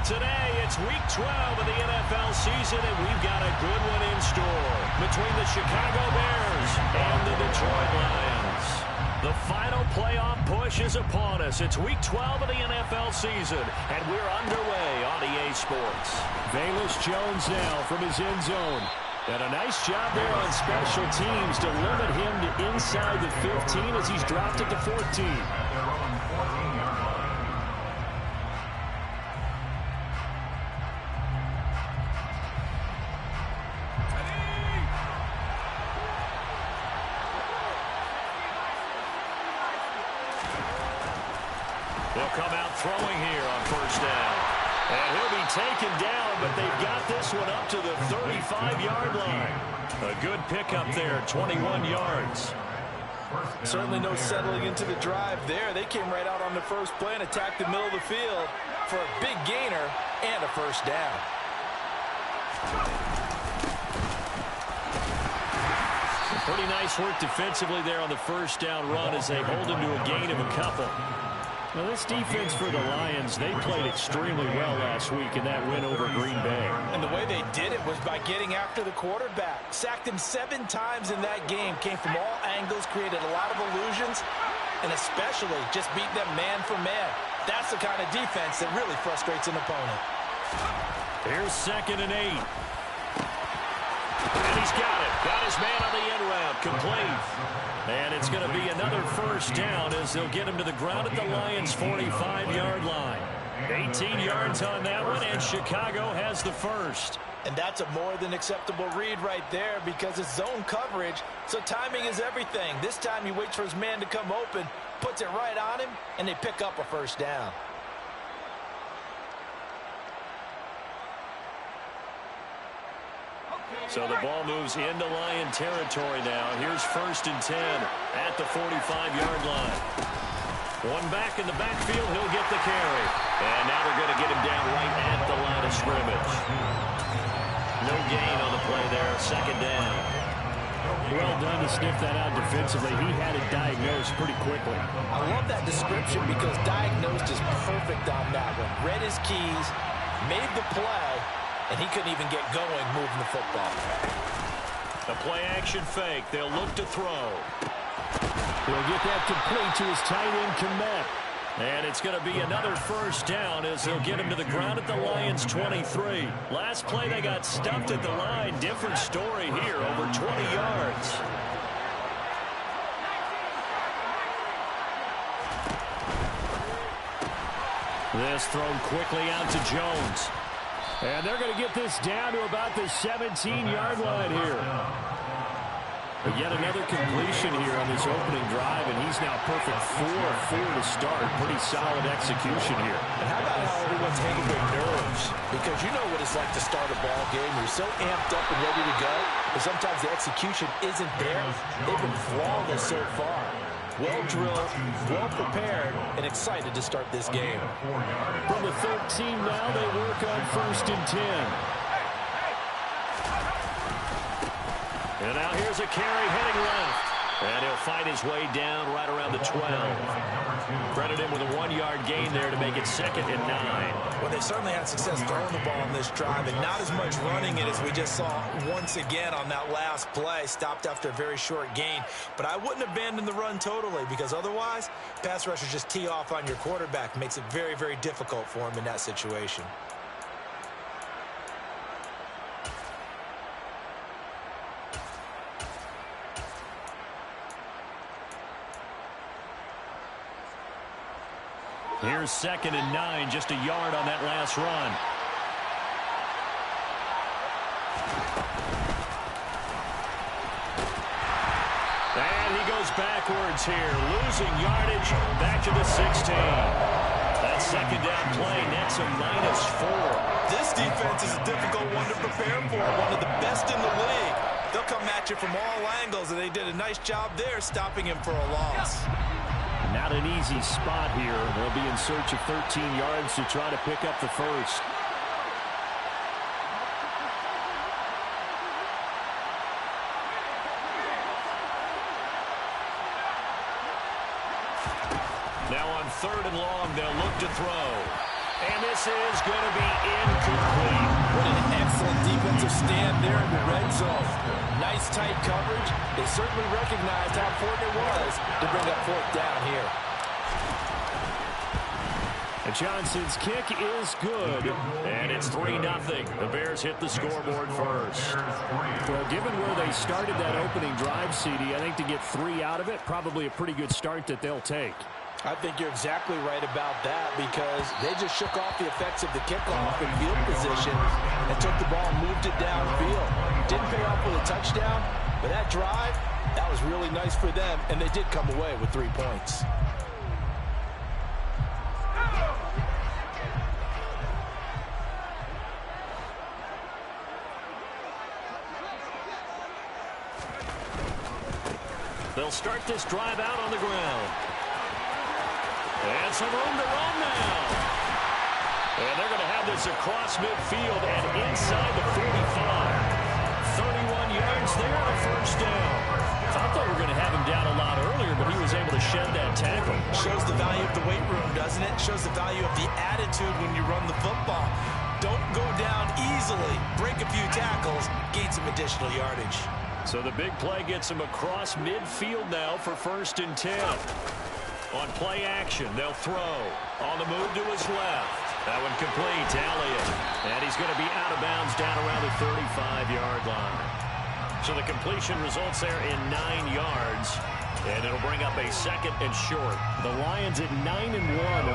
Today, it's Week 12 of the NFL season, and we've got a good one in store between the Chicago Bears and the Detroit Lions. The final playoff push is upon us. It's Week 12 of the NFL season, and we're underway on EA Sports. Velus Jones now from his end zone. And a nice job there on special teams to limit him to inside the 15 as he's dropped it to 14. He'll come out throwing here on first down. And he'll be taken down, but they've got this one up to the 35-yard line. A good pickup there, 21 yards. Certainly no settling into the drive there. They came right out on the first play and attacked the middle of the field for a big gainer and a first down. Pretty nice work defensively there on the first down run as they hold him to a gain of a couple. Now, this defense for the Lions, they played extremely well last week in that win over Green Bay. And the way they did it was by getting after the quarterback. Sacked him 7 times in that game. Came from all angles, created a lot of illusions, and especially just beat them man for man. That's the kind of defense that really frustrates an opponent. Here's 2nd and 8. And he's got it. Got his man on the end route. Complete. And it's going to be another first down as they'll get him to the ground at the Lions' 45-yard line. 18 yards on that one, and Chicago has the first. And that's a more than acceptable read right there because it's zone coverage, so timing is everything. This time he waits for his man to come open, puts it right on him, and they pick up a first down. So the ball moves into Lion territory now. Here's 1st and 10 at the 45-yard line. One back in the backfield. He'll get the carry. And now they're going to get him down right at the line of scrimmage. No gain on the play there. 2nd down. Well done to sniff that out defensively. He had it diagnosed pretty quickly. I love that description because diagnosed is perfect on that one. Read his keys, made the play, and he couldn't even get going moving the football. A play-action fake. They'll look to throw. He'll get that complete to his tight end Komet. And it's going to be another first down as they'll get him to the ground at the Lions' 23. Last play they got stuffed at the line. Different story here, over 20 yards. This thrown quickly out to Jones. And they're going to get this down to about the 17-yard line here. But yet another completion here on this opening drive, and he's now perfect 4 of 4 to start. Pretty solid execution here. And how about how everyone's handling their nerves? Because you know what it's like to start a ball game. You're so amped up and ready to go, but sometimes the execution isn't there. They've been flawless so far. Well drilled, well prepared, and excited to start this game. From the 13 now, they work on 1st and 10. And now here's a carry heading left. And he'll find his way down right around the 12. Credit him with a 1-yard gain there to make it 2nd and 9. Well, they certainly had success throwing the ball on this drive and not as much running it as we just saw once again on that last play. Stopped after a very short gain. But I wouldn't abandon the run totally because otherwise, pass rushers just tee off on your quarterback. Makes it very, very difficult for him in that situation. Here's 2nd and 9, just a yard on that last run. And he goes backwards here, losing yardage back to the 16. That 2nd down play nets a -4. This defense is a difficult one to prepare for, one of the best in the league. They'll come at you from all angles, and they did a nice job there stopping him for a loss. Not an easy spot here. They'll be in search of 13 yards to try to pick up the first. Now on 3rd and long, they'll look to throw. And this is going to be defensive stand there in the red zone. Nice tight coverage. They certainly recognized how important it was to bring up fourth down here. And Johnson's kick is good, and it's 3-0. The Bears hit the scoreboard first. Well, given where they started that opening drive, CD, I think to get 3 out of it, probably a pretty good start that they'll take. I think you're exactly right about that because they just shook off the effects of the kickoff in field position and took the ball and moved it downfield. Didn't pay off with a touchdown, but that drive, that was really nice for them, and they did come away with 3 points. They'll start this drive out on the ground. And some room to run now. And they're going to have this across midfield and inside the 45. 31 yards there, a first down. Thought they were going to have him down a lot earlier, but he was able to shed that tackle. Shows the value of the weight room, doesn't it? Shows the value of the attitude when you run the football. Don't go down easily. Break a few tackles, gain some additional yardage. So the big play gets him across midfield now for 1st and 10. On play action, they'll throw. On the move to his left. That one complete to Elliott. And he's going to be out of bounds down around the 35-yard line. So the completion results there in 9 yards. And it'll bring up a 2nd and short. The Lions at 9-1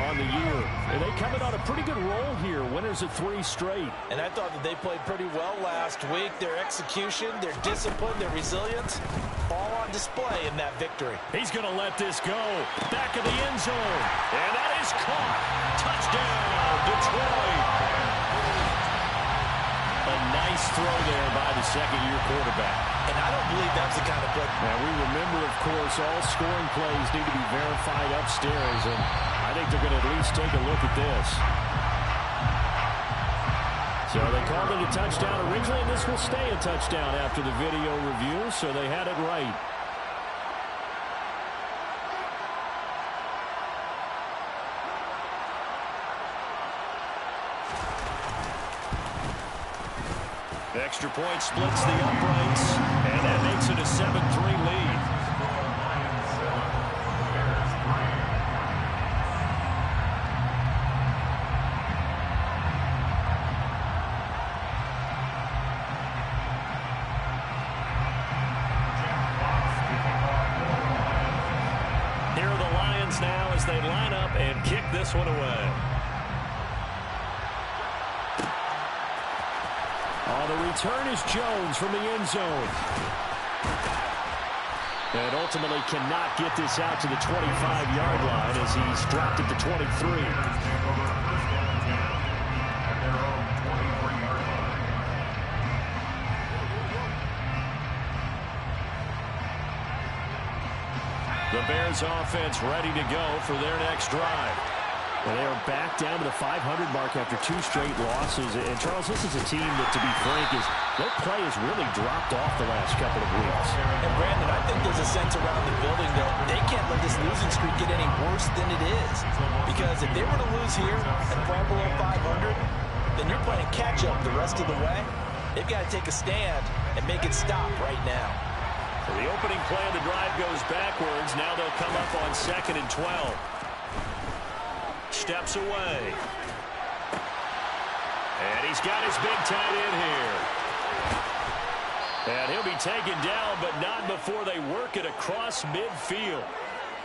on the year. And they coming on a pretty good roll here. Winners of 3 straight. And I thought that they played pretty well last week. Their execution, their discipline, their resilience, all on display in that victory. He's going to let this go. Back of the end zone. And that is caught. Touchdown, Detroit. A nice throw there by the second-year quarterback. And I don't believe that's the kind of play. Now, we remember, of course, all scoring plays need to be verified upstairs, and I think they're going to at least take a look at this. So they called it a touchdown originally, and this will stay a touchdown after the video review, so they had it right. Extra point splits the uprights, and that makes it a 7-3 lead. Here are the Lions now as they line up and kick this one away. The return is Jones from the end zone. And ultimately cannot get this out to the 25-yard line as he's dropped at the 23. The Bears offense ready to go for their next drive. Well, they are back down to the 500 mark after 2 straight losses. And, Charles, this is a team that, to be frank, their play has really dropped off the last couple of weeks. And, Brandon, I think there's a sense around the building that they can't let this losing streak get any worse than it is. Because if they were to lose here and fall below 500, then you're playing catch-up the rest of the way. They've got to take a stand and make it stop right now. So the opening play of the drive goes backwards. Now they'll come up on 2nd and 12. Steps away. And he's got his big tight end here. And he'll be taken down, but not before they work it across midfield.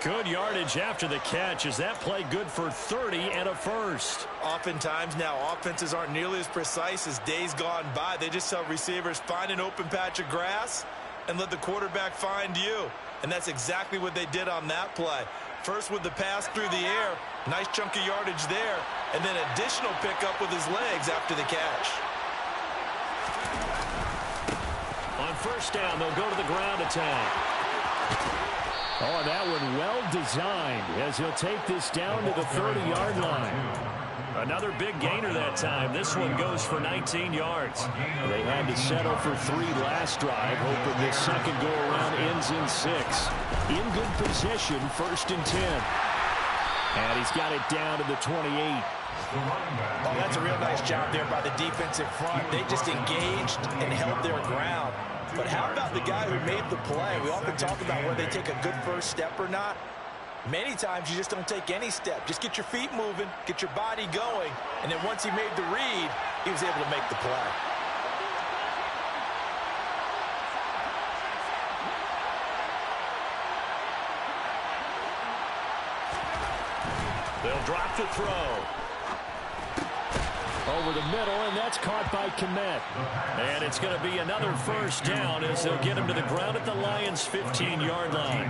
Good yardage after the catch. Is that play good for 30 and a first? Oftentimes now, offenses aren't nearly as precise as days gone by. They just tell receivers, find an open patch of grass and let the quarterback find you. And that's exactly what they did on that play. First with the pass through the air, nice chunk of yardage there, and then additional pickup with his legs after the catch. On first down, they'll go to the ground attack. Oh, and that one well designed as he'll take this down to the 30-yard line. Another big gainer that time. This one goes for 19 yards. They had to settle for 3 last drive, hoping this second go-around ends in 6. In good position, 1st and 10. And he's got it down to the 28. Oh, that's a real nice job there by the defensive front. They just engaged and held their ground. But how about the guy who made the play? We often talk about whether they take a good first step or not. Many times you just don't take any step. Just get your feet moving, get your body going, and then once he made the read, he was able to make the play. They'll drop the throw. Over the middle, and that's caught by Kmet. And it's going to be another first down as they'll get him to the ground at the Lions' 15-yard line.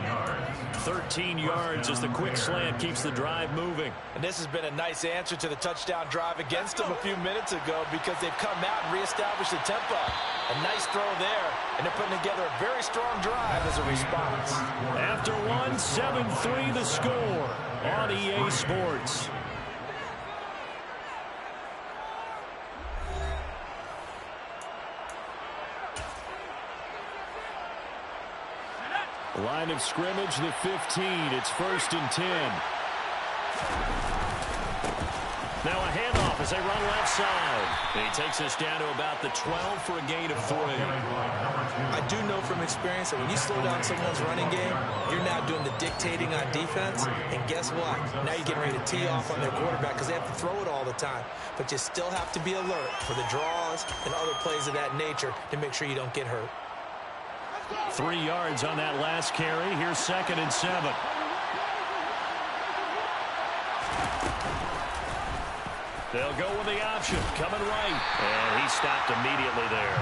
13 yards as the quick slant keeps the drive moving. And this has been a nice answer to the touchdown drive against them a few minutes ago because they've come out and reestablished the tempo. A nice throw there, and they're putting together a very strong drive as a response. After one, 7-3 the score on EA Sports. Line of scrimmage, the 15. It's 1st and 10. Now a handoff as they run left side. And he takes us down to about the 12 for a gain of 3. I do know from experience that when you slow down someone's running game, you're now doing the dictating on defense. And guess what? Now you're getting ready to tee off on their quarterback because they have to throw it all the time. But you still have to be alert for the draws and other plays of that nature to make sure you don't get hurt. 3 yards on that last carry. Here's 2nd and 7. They'll go with the option. Coming right. And he stopped immediately there.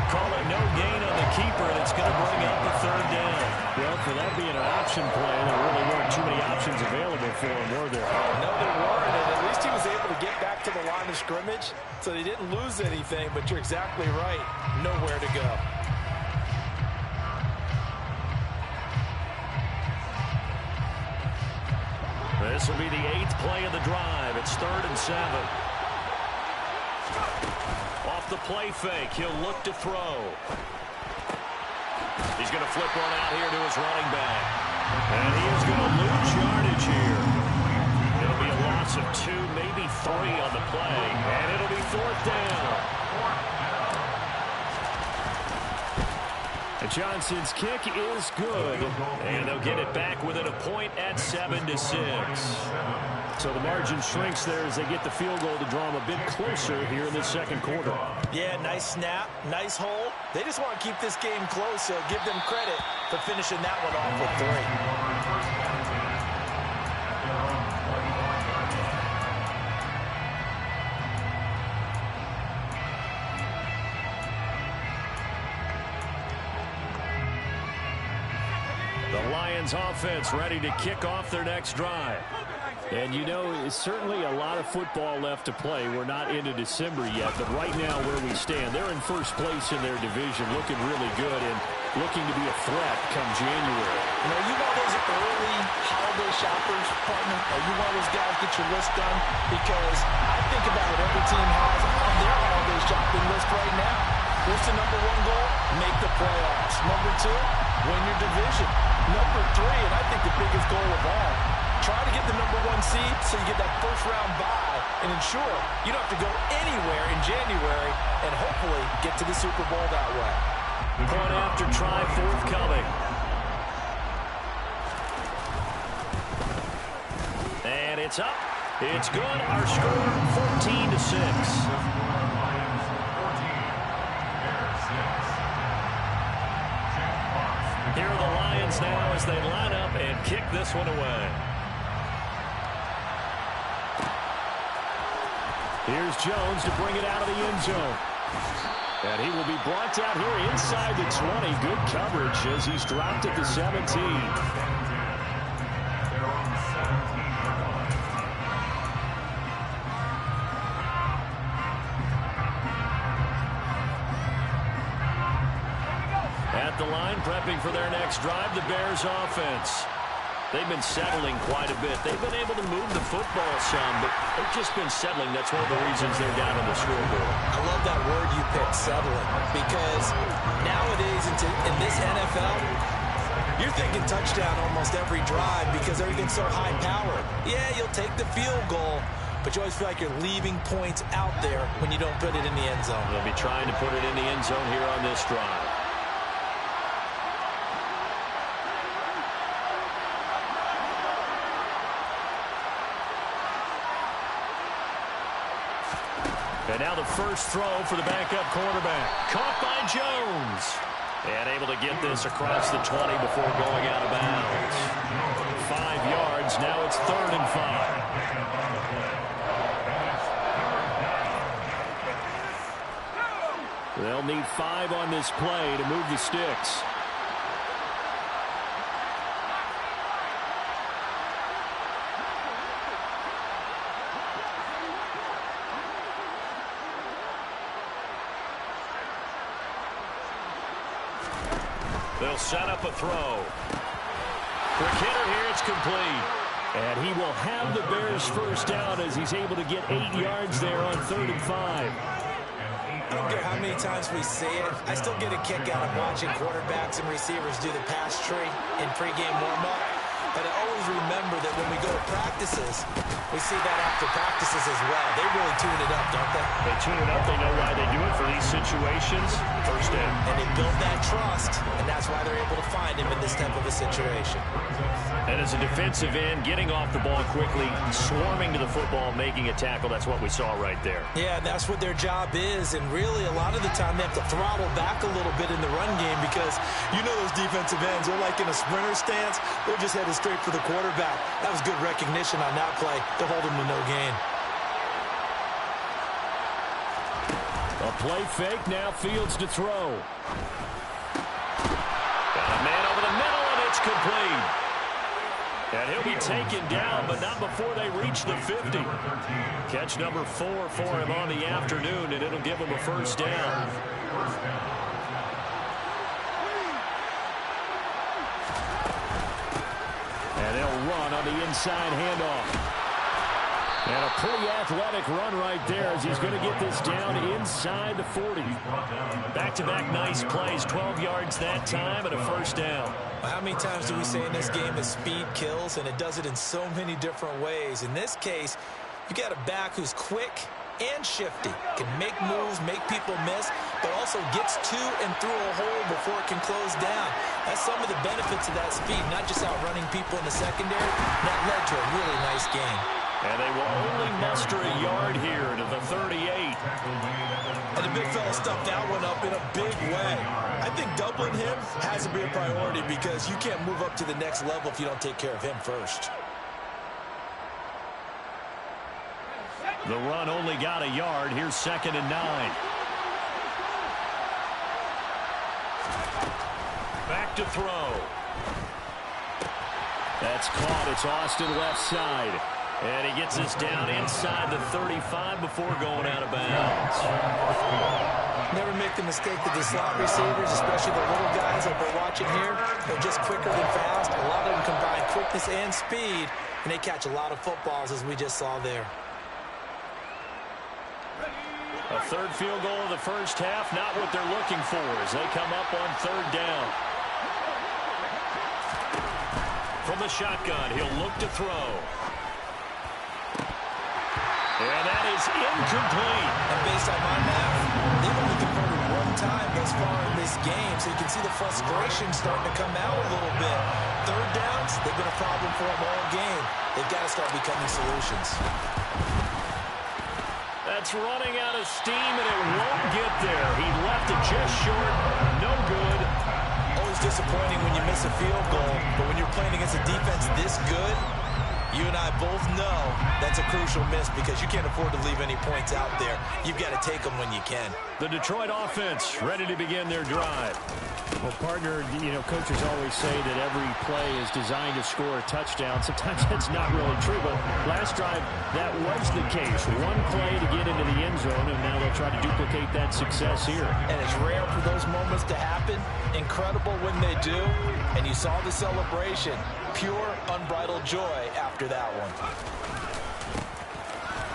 Call it no gain on the keeper, and it's going to bring up the 3rd down. Well, for that being an option play, there really weren't too many options available for him, were there? No, there weren't, and at least he was able to get back to the line of scrimmage, so they didn't lose anything, but you're exactly right. Nowhere to go. This will be the 8th play of the drive. It's 3rd and 7. Off the play fake, he'll look to throw. He's going to flip one out here to his running back. And he is going to lose yardage here. It'll be a loss of 2, maybe 3 on the play. And it'll be 4th down. Johnson's kick is good, and they'll get it back within a point at 7-6. So the margin shrinks there as they get the field goal to draw them a bit closer here in the 2nd quarter. Yeah, nice snap, nice hold. They just want to keep this game close, so give them credit for finishing that one off with 3. Offense ready to kick off their next drive. And you know, it's certainly a lot of football left to play. We're not into December yet, but right now where we stand, they're in 1st place in their division, looking really good and looking to be a threat come January. You know, you one of those early holiday shoppers, partner? Are you one of those guys get your list done? Because I think about what every team has on their holiday shopping list right now. What's the number 1 goal? Make the playoffs. Number 2, win your division. Number 3, and I think the biggest goal of all, try to get the number 1 seed so you get that first-round bye and ensure you don't have to go anywhere in January and hopefully get to the Super Bowl that way. Point after try forthcoming. And it's up. It's good. Our score, 14-6. Here are the Lions now as they line up and kick this one away. Here's Jones to bring it out of the end zone. And he will be brought down here inside the 20. Good coverage as he's dropped at the 17. At the line, prepping for their next drive, the Bears offense. They've been settling quite a bit. They've been able to move the football some, but they've just been settling. That's one of the reasons they're down on the scoreboard. I love that word you picked, settling, because nowadays in this NFL, you're thinking touchdown almost every drive because everything's so high-powered. Yeah, you'll take the field goal, but you always feel like you're leaving points out there when you don't put it in the end zone. They'll be trying to put it in the end zone here on this drive. And now the first throw for the backup quarterback. Caught by Jones. And able to get this across the 20 before going out of bounds. 5 yards. Now it's 3rd and 5. They'll need 5 on this play to move the sticks. They'll set up a throw. Quick hitter here, it's complete. And he will have the Bears first down as he's able to get 8 yards there on 3rd and 5. I don't care how many times we see it. I still get a kick out of watching quarterbacks and receivers do the pass tree in pregame warm-up. But I always remember that when we go to practices, we see that after practices as well. They really tune it up, don't they? They tune it up. They know why they do it for these situations. First down. And they build that trust, and that's why they're able to find him in this type of a situation. And as a defensive end, getting off the ball quickly, swarming to the football, making a tackle, that's what we saw right there. Yeah, that's what their job is, and really a lot of the time they have to throttle back a little bit in the run game because you know those defensive ends, they're like in a sprinter stance. They're just headed straight for the quarterback. That was good recognition on that play to hold him to no gain. A play fake, now Fields to throw. Got a man over the middle, and it's complete. And he'll be taken down, but not before they reach the 50. Catch number 4 for him on the afternoon, and it'll give him a first down. And they'll run on the inside handoff. And a pretty athletic run right there as he's going to get this down inside the 40. Back-to-back nice plays, 12 yards that time and a first down. How many times do we say in this game that speed kills, and it does it in so many different ways. In this case, you got a back who's quick and shifty, can make moves, make people miss, but also gets to and through a hole before it can close down. That's some of the benefits of that speed, not just outrunning people in the secondary. That led to a really nice game. And they will only muster a yard here to the 38. And the big fella stuffed that one up in a big way. I think doubling him has to be a priority because you can't move up to the next level if you don't take care of him first. The run only got a yard. Here's 2nd and 9. Back to throw. That's caught. It's Austin left side. And he gets this down inside the 35 before going out of bounds. Never make the mistake that the slot receivers, especially the little guys that we're watching here, they're just quicker than fast. A lot of them combine quickness and speed, and they catch a lot of footballs, as we just saw there. A 3rd field goal of the first half, not what they're looking for as they come up on 3rd down. From the shotgun, he'll look to throw. And that is incomplete. And based on my math, they've only converted 1 time thus far in this game, so you can see the frustration starting to come out a little bit. 3rd downs, they've been a problem for them all game. They've got to start becoming solutions. That's running out of steam, and it won't get there. He left it just short. No good. Always disappointing when you miss a field goal, but when you're playing against a defense this good, you and I both know that's a crucial miss because you can't afford to leave any points out there. You've got to take them when you can. The Detroit offense ready to begin their drive. Well, partner, you know, coaches always say that every play is designed to score a touchdown. Sometimes that's not really true, but last drive, that was the case. 1 play to get into the end zone, and now they'll try to duplicate that success here. And it's rare for those moments to happen. Incredible when they do. And you saw the celebration. Pure, unbridled joy after that one.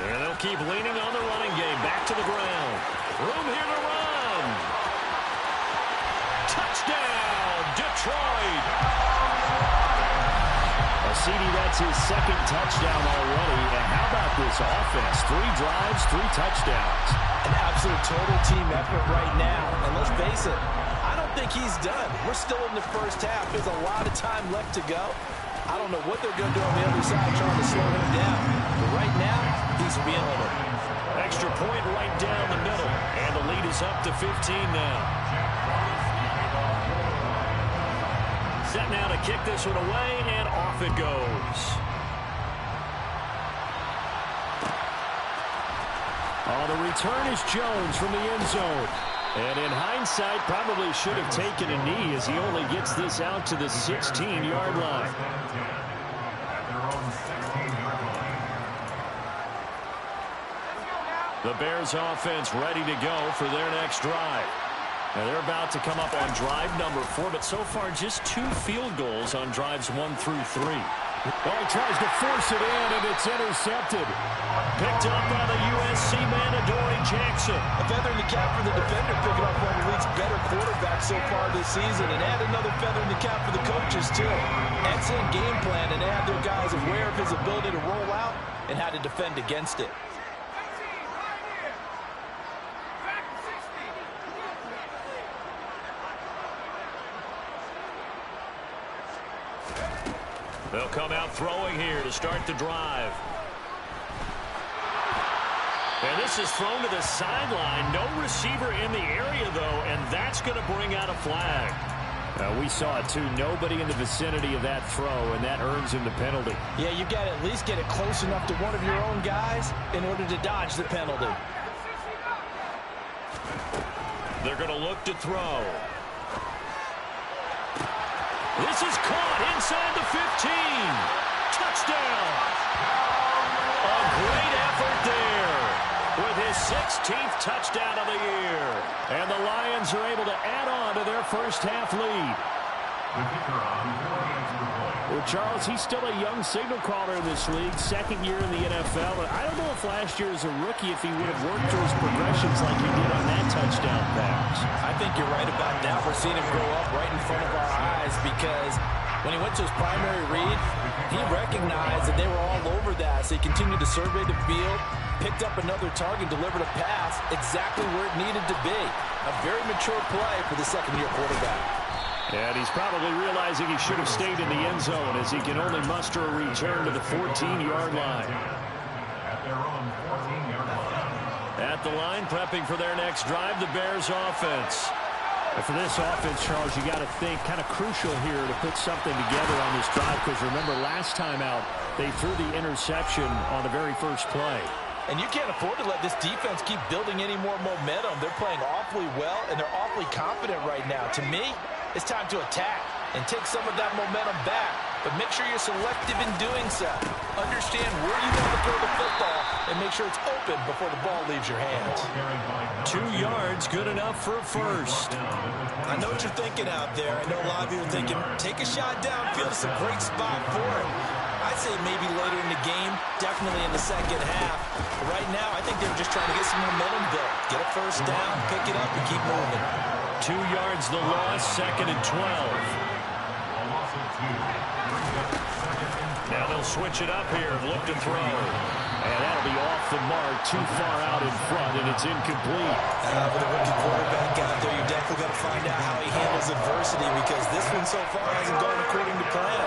And they'll keep leaning on the running game. Back to the ground. Room here to run. Touchdown, Detroit. CD, that's his second touchdown already. And how about this offense? 3 drives, 3 touchdowns. An absolute total team effort right now. And let's face it, I don't think he's done. We're still in the first half. There's a lot of time left to go. I don't know what they're going to do on the other side trying to slow him down. But right now, he's feeling it. Extra point right down the middle. And the lead is up to 15 now. Set now to kick this one away, and off it goes. Oh, the return is Jones from the end zone. And in hindsight, probably should have taken a knee as he only gets this out to the 16-yard line. The Bears offense ready to go for their next drive. Now they're about to come up on drive number 4, but so far just 2 field goals on drives 1 through 3. Oh, he tries to force it in, and it's intercepted. Picked up by the USC man, Adoree Jackson. A feather in the cap for the defender, picking up one of the league's better quarterbacks so far this season, and add another feather in the cap for the coaches, too. Excellent game plan, and they have their guys aware of his ability to roll out and how to defend against it. They'll come out throwing here to start the drive. And this is thrown to the sideline. No receiver in the area, though, and that's going to bring out a flag. We saw it, too. Nobody in the vicinity of that throw, and that earns him the penalty. Yeah, you've got to at least get it close enough to one of your own guys in order to dodge the penalty. They're going to look to throw. This is caught inside the 15. Touchdown. A great effort there with his 16th touchdown of the year. And the Lions are able to add on to their first half lead. Well, Charles, he's still a young signal caller in this league, 2nd year in the NFL. But I don't know if last year as a rookie, if he would have worked through his progressions like he did on that touchdown pass. I think you're right about that. We're seeing him grow up right in front of our eyes because when he went to his primary read, he recognized that they were all over that. So he continued to survey the field, picked up another target, delivered a pass exactly where it needed to be. A very mature play for the second-year quarterback. And he's probably realizing he should have stayed in the end zone as he can only muster a return to the 14-yard line. At the line, prepping for their next drive, the Bears offense. And for this offense, Charles, you got to think kind of crucial here to put something together on this drive because remember last time out, they threw the interception on the very first play. And you can't afford to let this defense keep building any more momentum. They're playing awfully well, and they're awfully confident right now. To me, it's time to attack and take some of that momentum back. But make sure you're selective in doing so. Understand where you want to throw the football and make sure it's open before the ball leaves your hands. 2 yards, good enough for a first. I know what you're thinking out there. I know a lot of you are thinking, take a shot downfield. It's a great spot for it. I'd say maybe later in the game, definitely in the second half. But right now, I think they're just trying to get some momentum built. Get a first down, pick it up, and keep moving. 2 yards the loss, 2nd and 12. Now they'll switch it up here and look to throw. And that'll be off the mark, too far out in front, and it's incomplete. With a rookie quarterback out there, you definitely got to find out how he handles adversity because this one so far hasn't gone according to plan.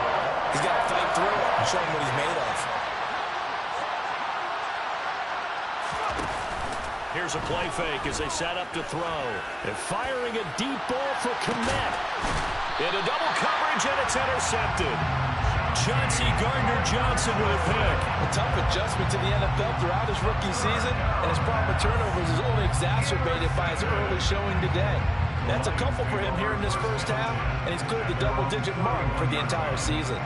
He's got to fight through it and show him what he's made of. Here's a play fake as they set up to throw. And firing a deep ball for Kmet. Into double coverage, and it's intercepted. Chauncey Gardner-Johnson with a pick. A tough adjustment to the NFL throughout his rookie season, and his problem with turnovers is only exacerbated by his early showing today. That's a couple for him here in this first half, and he's cleared the double-digit mark for the entire season.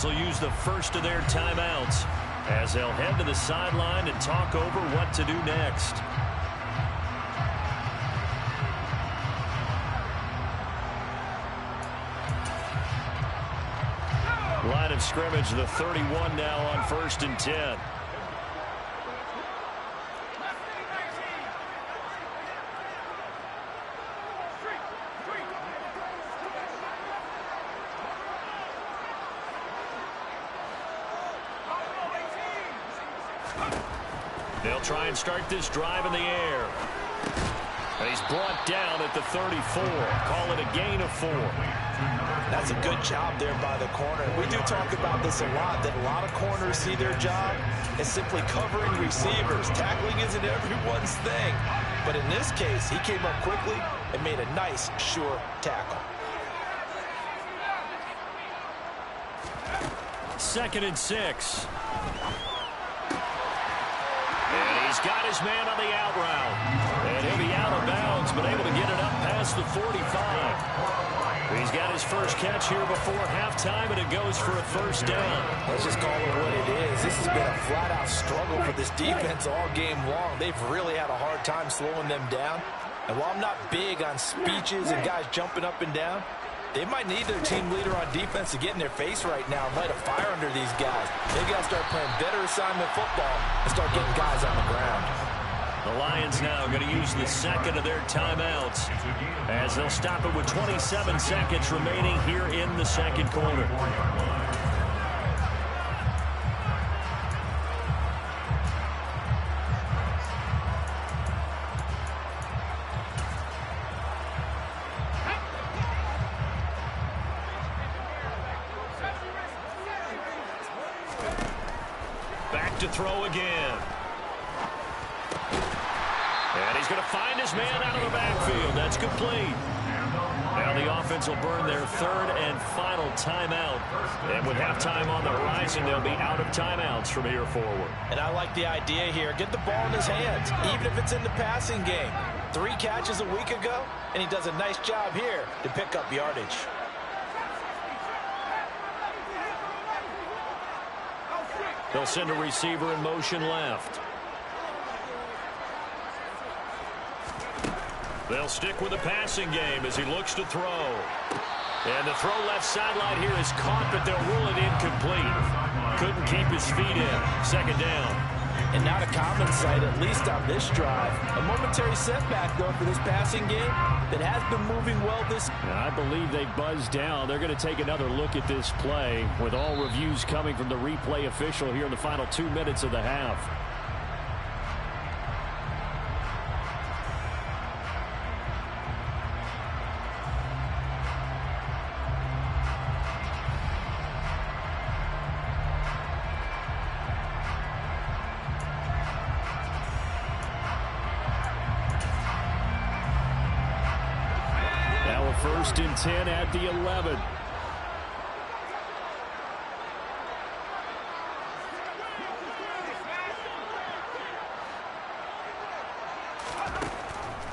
Will use the first of their timeouts as they'll head to the sideline and talk over what to do next. Line of scrimmage, the 31 now on 1st and 10. They'll try and start this drive in the air. And he's brought down at the 34. Call it a gain of 4. That's a good job there by the corner. We do talk about this a lot, that a lot of corners see their job as simply covering receivers. Tackling isn't everyone's thing. But in this case, he came up quickly and made a nice, sure tackle. 2nd and 6. And he's got his man on the out route. And he'll be out of bounds, but able to get it up past the 45. He's got his first catch here before halftime, and it goes for a 1st down. Let's just call it what it is. This has been a flat-out struggle for this defense all game long. They've really had a hard time slowing them down. And while I'm not big on speeches and guys jumping up and down, they might need their team leader on defense to get in their face right now and light a fire under these guys. They've got to start playing better assignment football and start getting guys on the ground. The Lions now going to use the 2nd of their timeouts as they'll stop it with 27 seconds remaining here in the 2nd quarter. Back to throw again. And he's going to find his man out of the backfield. That's complete. Now the offense will burn their 3rd and final timeout. And with halftime on the horizon, they'll be out of timeouts from here forward. And I like the idea here. Get the ball in his hands, even if it's in the passing game. 3 catches a week ago, and he does a nice job here to pick up yardage. They'll send a receiver in motion left. They'll stick with the passing game as he looks to throw. And the throw left sideline here is caught, but they'll rule it incomplete. Couldn't keep his feet in. 2nd down. And not a common sight, at least on this drive. A momentary setback, though, for this passing game that has been moving well this. I believe they buzzed down. They're going to take another look at this play with all reviews coming from the replay official here in the final 2 minutes of the half. Now a 1st and 10 at the 11.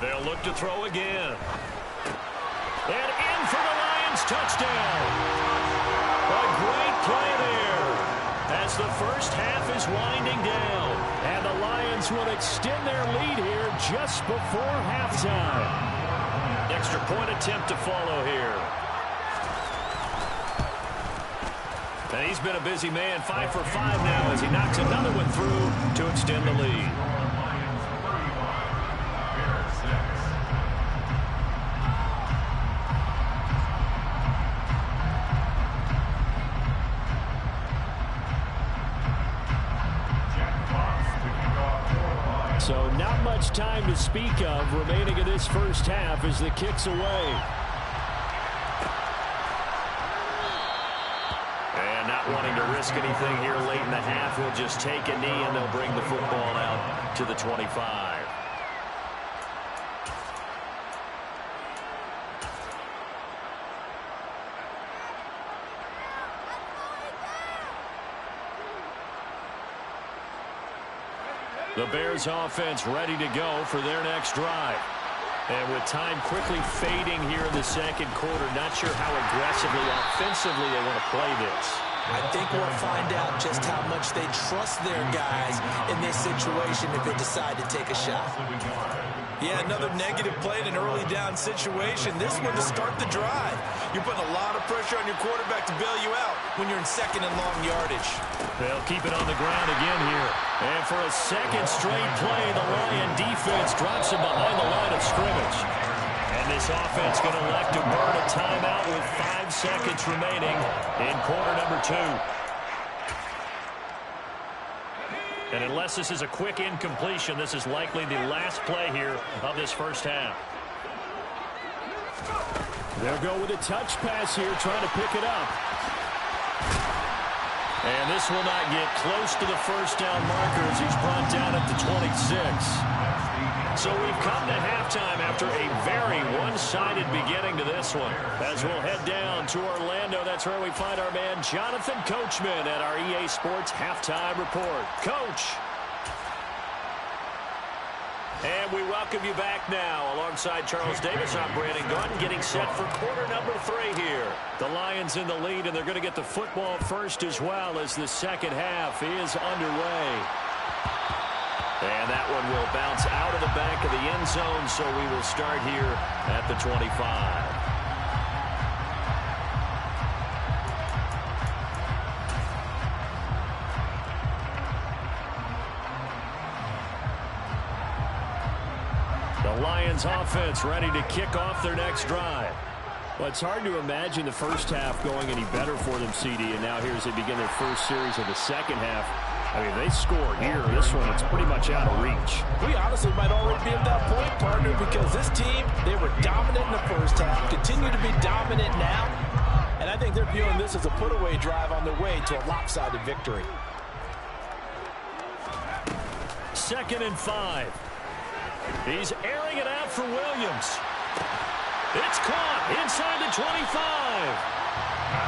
They'll look to throw again. And in for the Lions touchdown. A great play there as the first half is winding down. And the Lions will extend their lead here just before halftime. Extra point attempt to follow here. And he's been a busy man, 5 for 5 now as he knocks another one through to extend the lead. So not much time to speak of remaining in this first half as the kick's away. And not wanting to risk anything here late in the half, he'll just take a knee and they'll bring the football out to the 25. The Bears offense ready to go for their next drive. And with time quickly fading here in the 2nd quarter, not sure how aggressively, offensively they want to play this. I think we'll find out just how much they trust their guys in this situation if they decide to take a shot. Yeah, another negative play in an early down situation. This one to start the drive. You're putting a lot of pressure on your quarterback to bail you out when you're in second and long yardage. They'll keep it on the ground again here. And for a second straight play, the Lion defense drops him behind the line of scrimmage. And this offense going to elect to burn a timeout with 5 seconds remaining in quarter number 2. And unless this is a quick incompletion, this is likely the last play here of this first half. They'll go with a touch pass here, trying to pick it up. And this will not get close to the first down marker as he's brought down at the 26. So we've come to halftime after a very one-sided beginning to this one. As we'll head down to Orlando, that's where we find our man Jonathan Coachman at our EA Sports Halftime Report. Coach. And we welcome you back now. Alongside Charles Davis, I'm Brandon Gaudin, getting set for quarter number 3 here. The Lions in the lead, and they're going to get the football first as well as the second half is underway. And that one will bounce out of the back of the end zone, so we will start here at the 25. The Lions offense ready to kick off their next drive. Well, it's hard to imagine the first half going any better for them, CD, and now here as they begin their first series of the second half. I mean, they score here. This one, it's pretty much out of reach. We honestly might already be at that point, partner, because this team, they were dominant in the first half, continue to be dominant now, and I think they're viewing this as a put-away drive on their way to a lopsided victory. 2nd and 5. He's airing it out for Williams. It's caught inside the 25.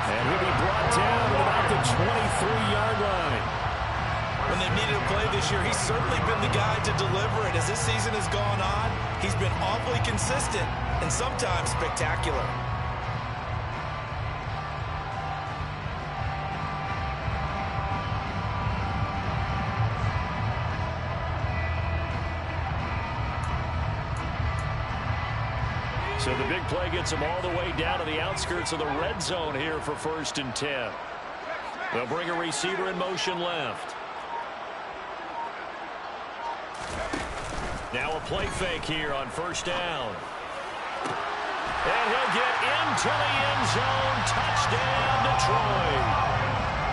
And he'll be brought down at about the 23-yard line. When they've needed a play this year, he's certainly been the guy to deliver it. As this season has gone on, he's been awfully consistent and sometimes spectacular. So the big play gets him all the way down to the outskirts of the red zone here for 1st and 10. They'll bring a receiver in motion left. Now a play fake here on 1st down. And he'll get into the end zone. Touchdown, Detroit.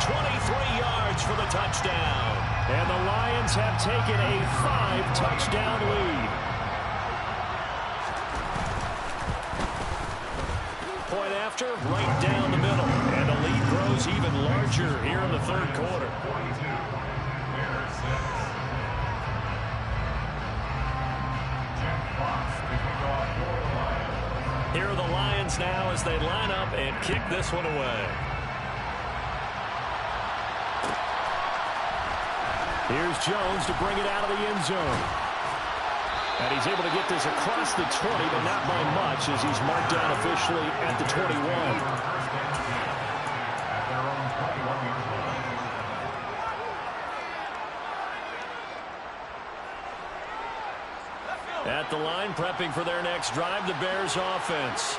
23 yards for the touchdown. And the Lions have taken a 5-touchdown lead. Point after, right down the middle. And the lead grows even larger here in the 3rd quarter. Here are the Lions now as they line up and kick this one away. Here's Jones to bring it out of the end zone. And he's able to get this across the 20, but not by much as he's marked down officially at the 21. At the line, prepping for their next drive, the Bears offense.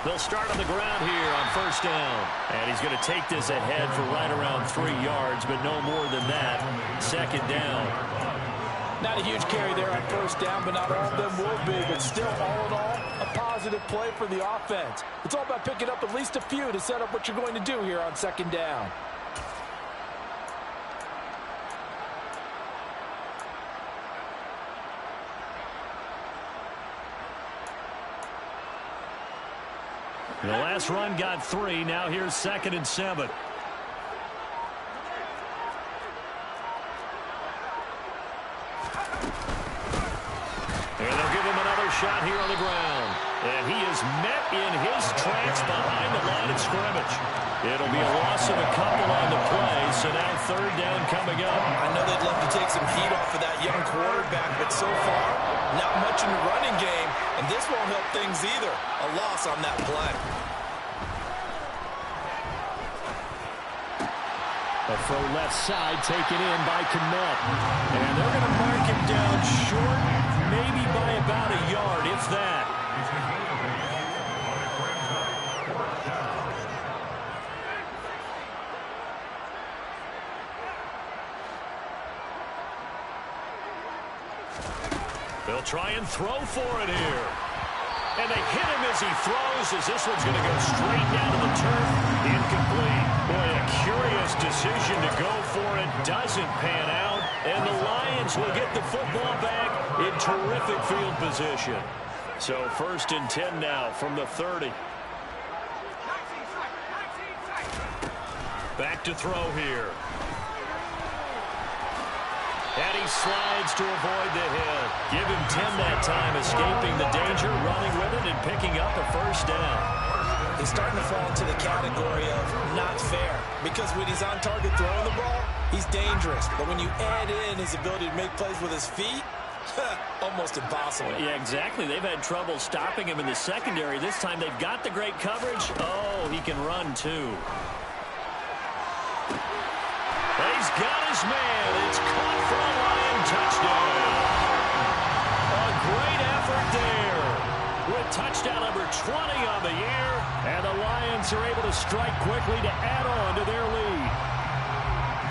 They'll start on the ground here on 1st down. And he's going to take this ahead for right around 3 yards, but no more than that. 2nd down. Not a huge carry there on 1st down, but not all of them will be. But still, all in all, a positive play for the offense. It's all about picking up at least a few to set up what you're going to do here on 2nd down. The last run got 3. Now here's 2nd and 7. And they'll give him another shot here on the ground. And he is met in his tracks behind the line of scrimmage. It'll be a loss of a couple on the play, so now 3rd down coming up. I know they'd love to take some heat off of that young quarterback, but so far, not much in the running game, and this won't help things either. A loss on that play. A throw left side taken in by Kmet. And they're going to mark him down short, maybe by about a yard, if that. They'll try and throw for it here. And they hit him as he throws, as this one's going to go straight down to the turf. Incomplete. Boy, a curious decision to go for it. Doesn't pan out. And the Lions will get the football back in terrific field position. So 1st and 10 now from the 30. Back to throw here. And he slides to avoid the hit. Give him 10 that time, escaping the danger, running with it, and picking up a first down. He's starting to fall into the category of not fair, because when he's on target throwing the ball, he's dangerous. But when you add in his ability to make plays with his feet, almost impossible. Yeah, exactly. They've had trouble stopping him in the secondary. This time they've got the great coverage. Oh, he can run too. He's got his man. It's caught for a Lion touchdown. A great effort there. With touchdown number 20 on the year. And the Lions are able to strike quickly to add on to their lead.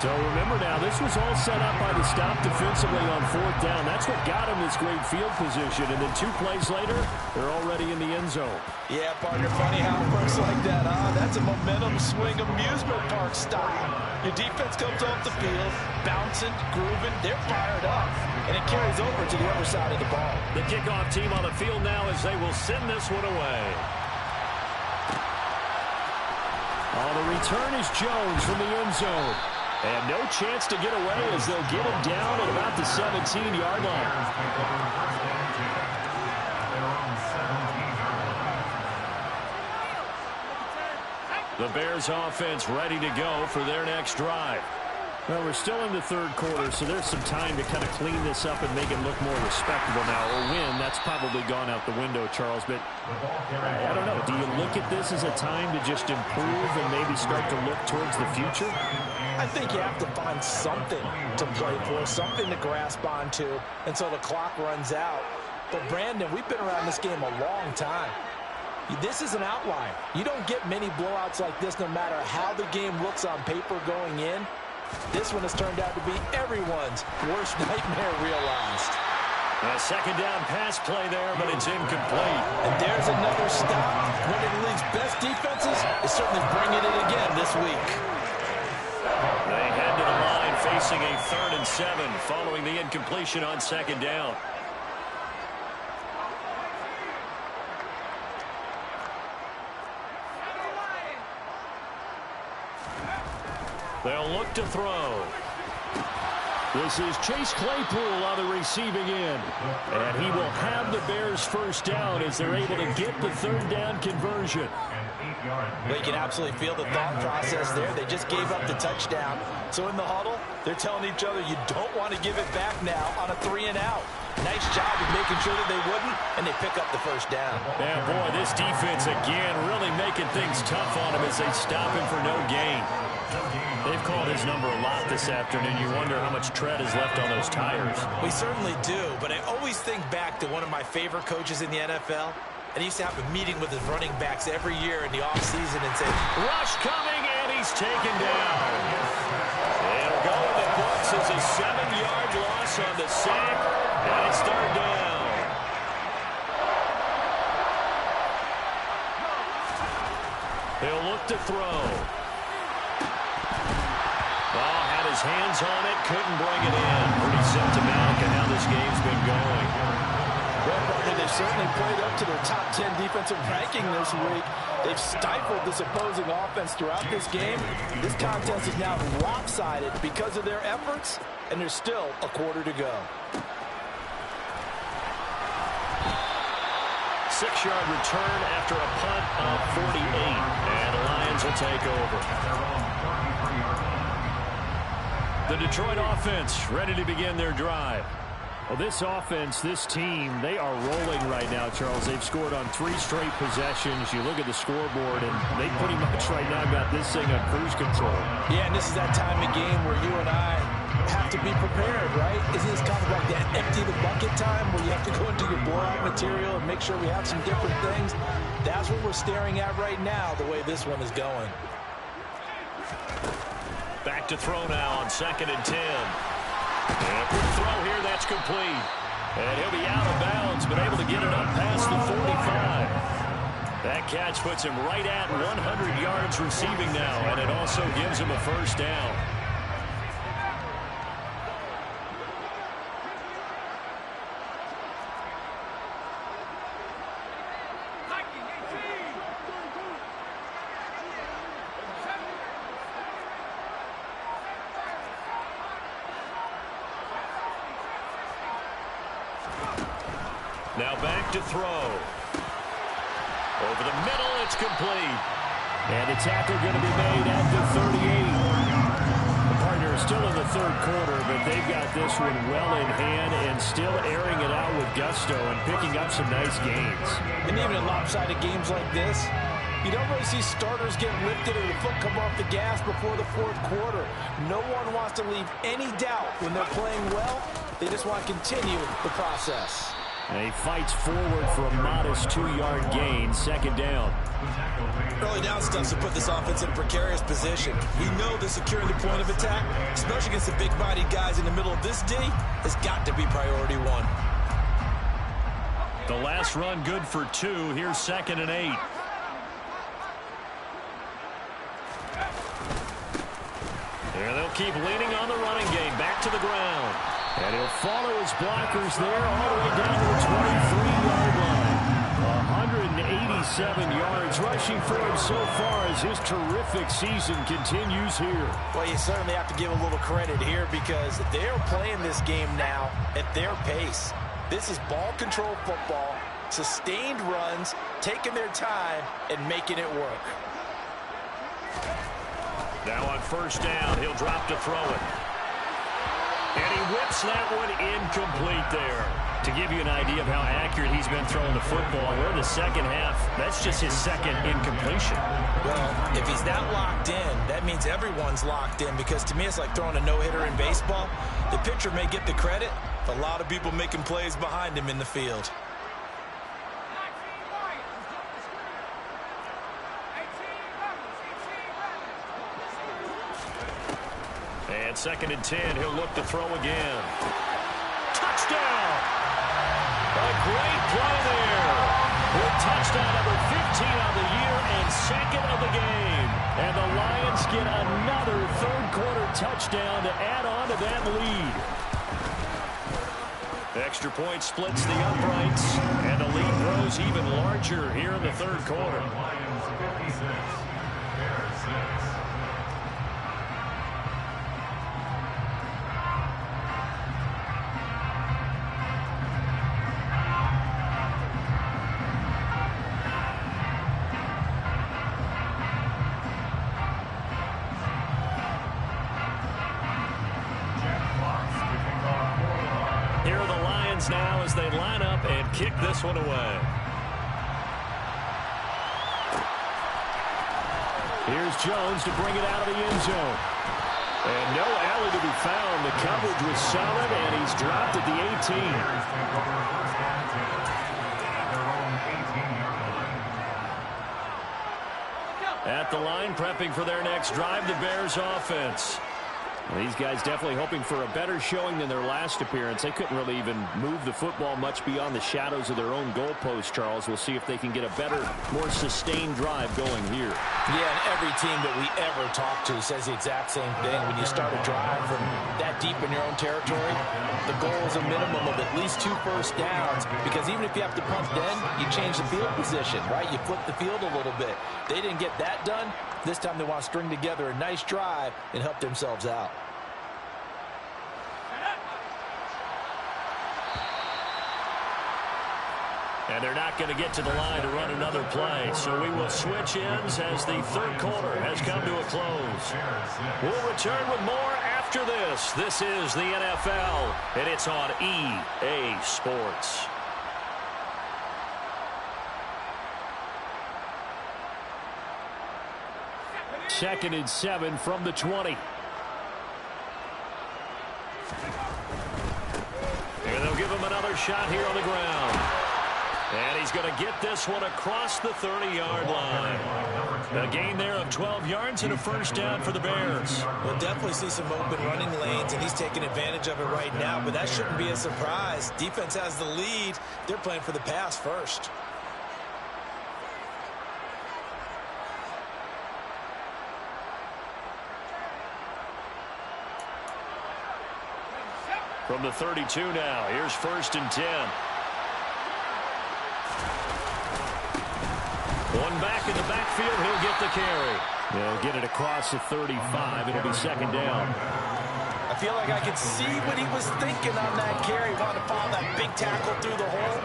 So remember now, this was all set up by the stop defensively on 4th down. That's what got him this great field position. And then 2 plays later, they're already in the end zone. Yeah, partner, funny how it works like that, huh? That's a momentum swing amusement park style. Your defense comes off the field, bouncing, grooving, they're fired up. And it carries over to the other side of the ball. The kickoff team on the field now as they will send this one away. Oh, the return is Jones from the end zone. And no chance to get away as they'll get him down at about the 17-yard line. The Bears offense ready to go for their next drive. Well, we're still in the 3rd quarter, so there's some time to kind of clean this up and make it look more respectable now. A win, that's probably gone out the window, Charles, but I don't know. Do you look at this as a time to just improve and maybe start to look towards the future? I think you have to find something to play for, something to grasp onto until the clock runs out. But, Brandon, we've been around this game a long time. This is an outlier. You don't get many blowouts like this no matter how the game looks on paper going in. This one has turned out to be everyone's worst nightmare realized. A 2nd down pass play there, but it's incomplete. And there's another stop. One of the league's best defenses is certainly bringing it again this week. They head to the line facing a 3rd and 7 following the incompletion on 2nd down. They'll look to throw. This is Chase Claypool on the receiving end. And he will have the Bears first down as they're able to get the 3rd down conversion. Well, you can absolutely feel the thought process there. They just gave up the touchdown. So in the huddle, they're telling each other, you don't want to give it back now on a 3 and out. Nice job of making sure that they wouldn't, and they pick up the first down. Yeah, boy, this defense again really making things tough on him as they stop him for no gain. They've called his number a lot this afternoon. You wonder how much tread is left on those tires. We certainly do, but I always think back to one of my favorite coaches in the NFL, and he used to have a meeting with his running backs every year in the offseason and say, rush coming, and he's taken down. It'll go in the books as a 7-yard loss on the sack, and it's 3rd down. He'll look to throw. Ball had his hands on it, couldn't bring it in. Pretty symptomatic of how this game's been going. Well, partner, they've certainly played up to their top 10 defensive ranking this week. They've stifled this opposing offense throughout this game. This contest is now lopsided because of their efforts, and there's still a quarter to go. 6-yard return after a punt of 48, and the Lions will take over. The Detroit offense ready to begin their drive. Well, this offense, this team, they are rolling right now, Charles. They've scored on 3 straight possessions. You look at the scoreboard, and they pretty much right now got this thing on cruise control. Yeah, and this is that time of game where you and I have to be prepared, right? Isn't this kind of like that empty the bucket time where you have to go into your blowout material and make sure we have some different things? That's what we're staring at right now, the way this one is going. Back to throw now on 2nd and 10. And quick throw here, that's complete. And he'll be out of bounds, but able to get it up past the 45. That catch puts him right at 100 yards receiving now, and it also gives him a first down. Now back to throw. Over the middle, it's complete. And the tackle going to be made at the 38. The partner is still in the 3rd quarter, but they've got this one well in hand and still airing it out with gusto and picking up some nice gains. And even in lopsided games like this, you don't really see starters get lifted or the foot come off the gas before the 4th quarter. No one wants to leave any doubt when they're playing well. They just want to continue the process. And he fights forward for a modest 2-yard gain, 2nd down. Early down stuff to put this offense in a precarious position. We know that securing the point of attack, especially against the big-bodied guys in the middle of this D, has got to be priority 1. The last run good for 2. Here's 2nd and 8. There they'll keep leaning on the running game. Back to the ground. And he'll follow his blockers there all the way down to the 23-yard line. 187 yards rushing for him so far as his terrific season continues here. Well, you certainly have to give a little credit here because they're playing this game now at their pace. This is ball control football, sustained runs, taking their time, and making it work. Now on 1st down, he'll drop to throw it. And he whips that one incomplete there. To give you an idea of how accurate he's been throwing the football, we're in the 2nd half. That's just his 2nd incompletion. Well, if he's that locked in, that means everyone's locked in because to me it's like throwing a no-hitter in baseball. The pitcher may get the credit, but a lot of people making plays behind him in the field. And 2nd and 10, he'll look to throw again. Touchdown! A great play there. With touchdown number 15 on the year and 2nd of the game. And the Lions get another 3rd quarter touchdown to add on to that lead. Extra point splits the uprights, and the lead grows even larger here in the 3rd quarter. Here are the Lions now as they line up and kick this one away. Here's Jones to bring it out of the end zone. And no alley to be found. The coverage was solid, and he's dropped at the 18. At the line, prepping for their next drive, the Bears offense. Well, these guys definitely hoping for a better showing than their last appearance. They couldn't really even move the football much beyond the shadows of their own goalpost, Charles. We'll see if they can get a better, more sustained drive going here. Yeah, and every team that we ever talk to says the exact same thing. When you start a drive from that deep in your own territory, the goal is a minimum of at least 2 first downs, because even if you have to punt then, you change the field position, right? You flip the field a little bit. They didn't get that done. This time they want to string together a nice drive and help themselves out. And they're not going to get to the line to run another play. So we will switch ends as the 3rd quarter has come to a close. We'll return with more after after this. This is the NFL, and it's on EA Sports. Second and 7 from the 20. And they'll give him another shot here on the ground. And he's going to get this one across the 30-yard line. A gain there of 12 yards and a first down for the Bears. We'll definitely see some open running lanes, and he's taking advantage of it right now, but that shouldn't be a surprise. Defense has the lead. They're playing for the pass first. From the 32 now, here's first and 10. One back in the backfield, he'll get the carry. They'll get it across the 35. It'll be second down. I feel like I could see what he was thinking on that carry. Wanted to follow that big tackle through the hole.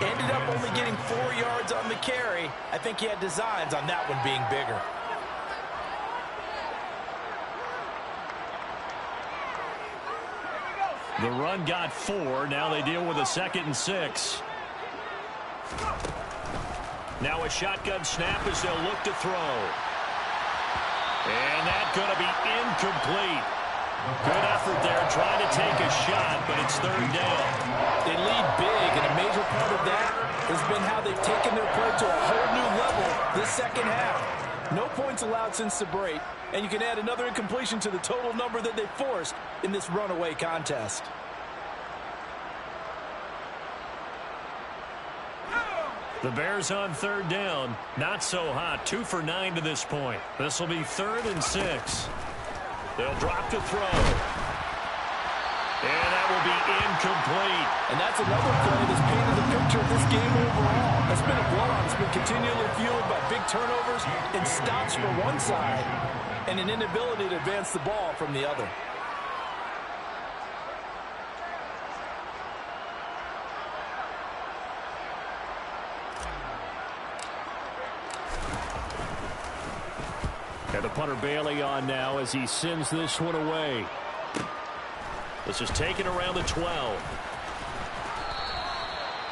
Ended up only getting 4 yards on the carry. I think he had designs on that one being bigger. The run got 4. Now they deal with a second and 6. Now a shotgun snap as they'll look to throw. And that's going to be incomplete. Good effort there trying to take a shot, but it's third down. They lead big, and a major part of that has been how they've taken their play to a whole new level this second half. No points allowed since the break, and you can add another incompletion to the total number that they forced in this runaway contest. The Bears on third down. Not so hot. 2 for 9 to this point. This will be third and 6. They'll drop to throw. And that will be incomplete. And that's another play that's painted the picture of this game overall. It's been a blowout. It's been continually fueled by big turnovers and stops for one side and an inability to advance the ball from the other. And the punter Bailey on now as he sends this one away. This is taken around the 12.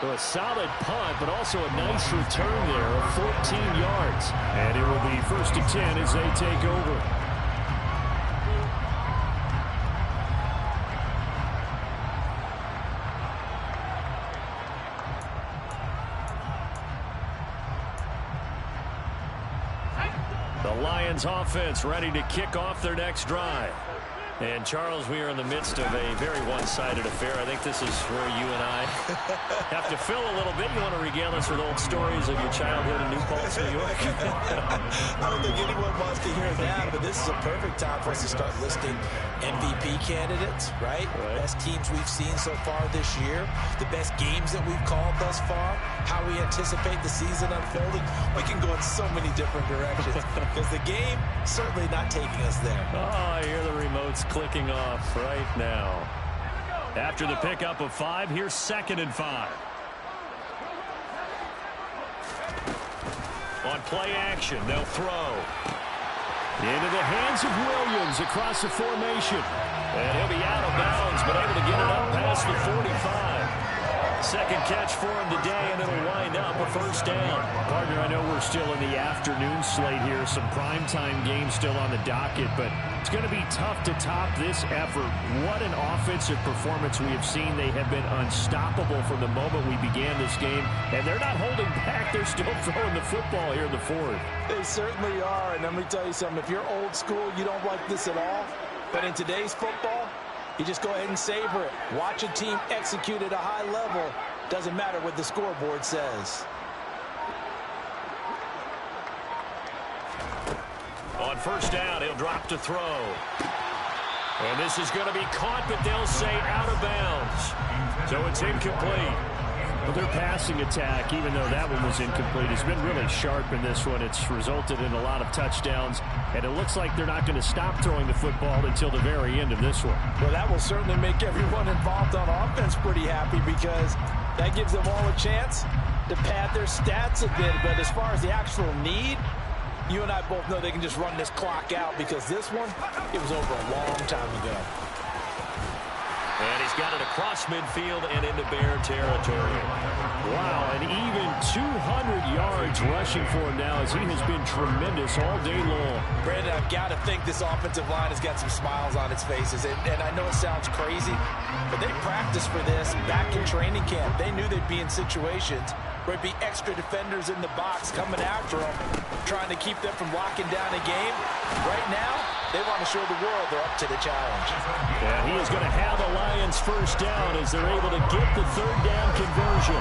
So a solid punt, but also a nice return there of 14 yards. And it will be first and 10 as they take over. The Lions offense ready to kick off their next drive. And, Charles, we are in the midst of a very one-sided affair. I think this is where you and I have to fill a little bit. You want to regale us with old stories of your childhood in New Paltz, New York? I don't think anyone wants to hear that, but this is a perfect time for us to start listing MVP candidates, right? Best teams we've seen so far this year, the best games that we've called thus far, how we anticipate the season unfolding. We can go in so many different directions because the game certainly not taking us there. Oh, I hear the remotes clicking off right now. After the pickup of 5, here's second and 5. On play action, they'll throw. Into the hands of Williams across the formation. And he'll be out of bounds, but able to get it up past the 45. Second catch for him today, and it'll wind up a first down. Partner, I know we're still in the afternoon slate here. Some primetime games still on the docket, but it's going to be tough to top this effort. What an offensive performance we have seen. They have been unstoppable from the moment we began this game, and they're not holding back. They're still throwing the football here in the fourth. They certainly are, and let me tell you something. If you're old school, you don't like this at all. But in today's football, you just go ahead and savor it. Watch a team execute at a high level. Doesn't matter what the scoreboard says. On first down, he'll drop to throw. And this is going to be caught, but they'll say out of bounds. So it's incomplete. Well, their passing attack, even though that one was incomplete, has been really sharp in this one. It's resulted in a lot of touchdowns, and it looks like they're not going to stop throwing the football until the very end of this one. Well, that will certainly make everyone involved on offense pretty happy because that gives them all a chance to pad their stats a bit. But as far as the actual need, you and I both know they can just run this clock out because this one, it was over a long time ago. And he's got it across midfield and into Bear territory. Wow, and even 200 yards rushing for him now as he has been tremendous all day long. Brandon, I've got to think this offensive line has got some smiles on its faces. And I know it sounds crazy, but they practiced for this back in training camp. They knew they'd be in situations where it'd be extra defenders in the box coming after them, trying to keep them from locking down a game. Right now, they want to show the world they're up to the challenge. Yeah, he is going to have the Lions first down as they're able to get the third down conversion.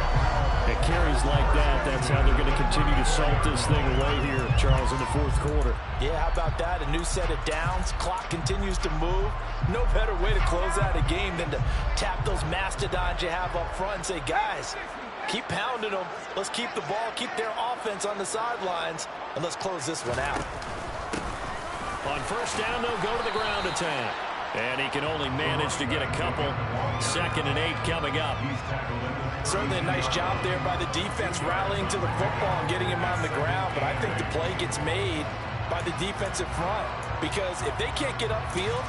At carries like that, that's how they're going to continue to salt this thing away here, Charles, in the fourth quarter. Yeah, how about that? A new set of downs. Clock continues to move. No better way to close out a game than to tap those mastodons you have up front and say, guys, keep pounding them. Let's keep the ball, keep their offense on the sidelines, and let's close this one out. On first down, they'll go to the ground attack. And he can only manage to get a couple. 2nd and 8 coming up. Certainly a nice job there by the defense rallying to the football and getting him on the ground. But I think the play gets made by the defensive front. Because if they can't get upfield,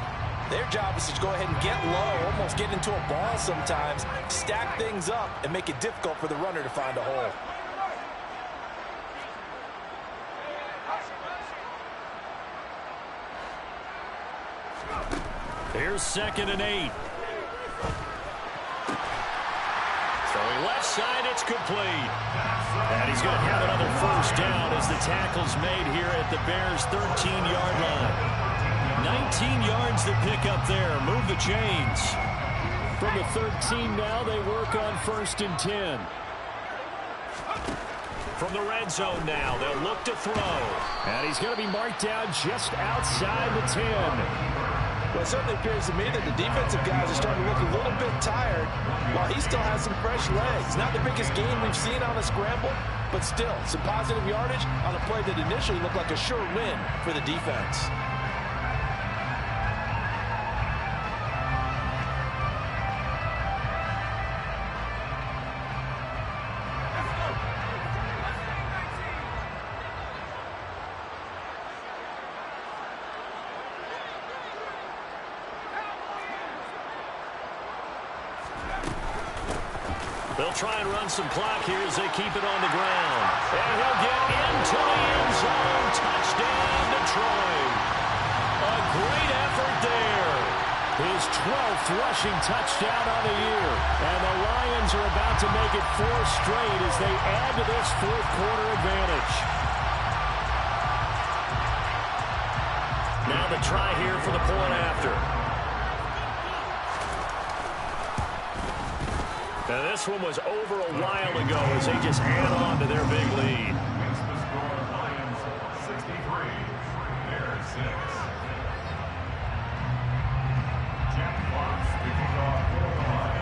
their job is to go ahead and get low, almost get into a ball sometimes, stack things up, and make it difficult for the runner to find a hole. Here's 2nd and 8. Throwing left side, it's complete. And he's going to have another first down as the tackle's made here at the Bears' 13-yard line. 19 yards to pick up there. Move the chains. From the 13 now, they work on 1st and 10. From the red zone now, they'll look to throw. And he's going to be marked down just outside the 10. Well, it certainly appears to me that the defensive guys are starting to look a little bit tired while he still has some fresh legs. Not the biggest game we've seen on a scramble, but still some positive yardage on a play that initially looked like a sure win for the defense. They'll try and run some clock here as they keep it on the ground. And he'll get into the end zone. Touchdown, Detroit. A great effort there. His 12th rushing touchdown on the year. And the Lions are about to make it 4 straight as they add to this fourth quarter advantage. Now the try here for the point after. Now this one was over a while ago as they just add on to their big lead.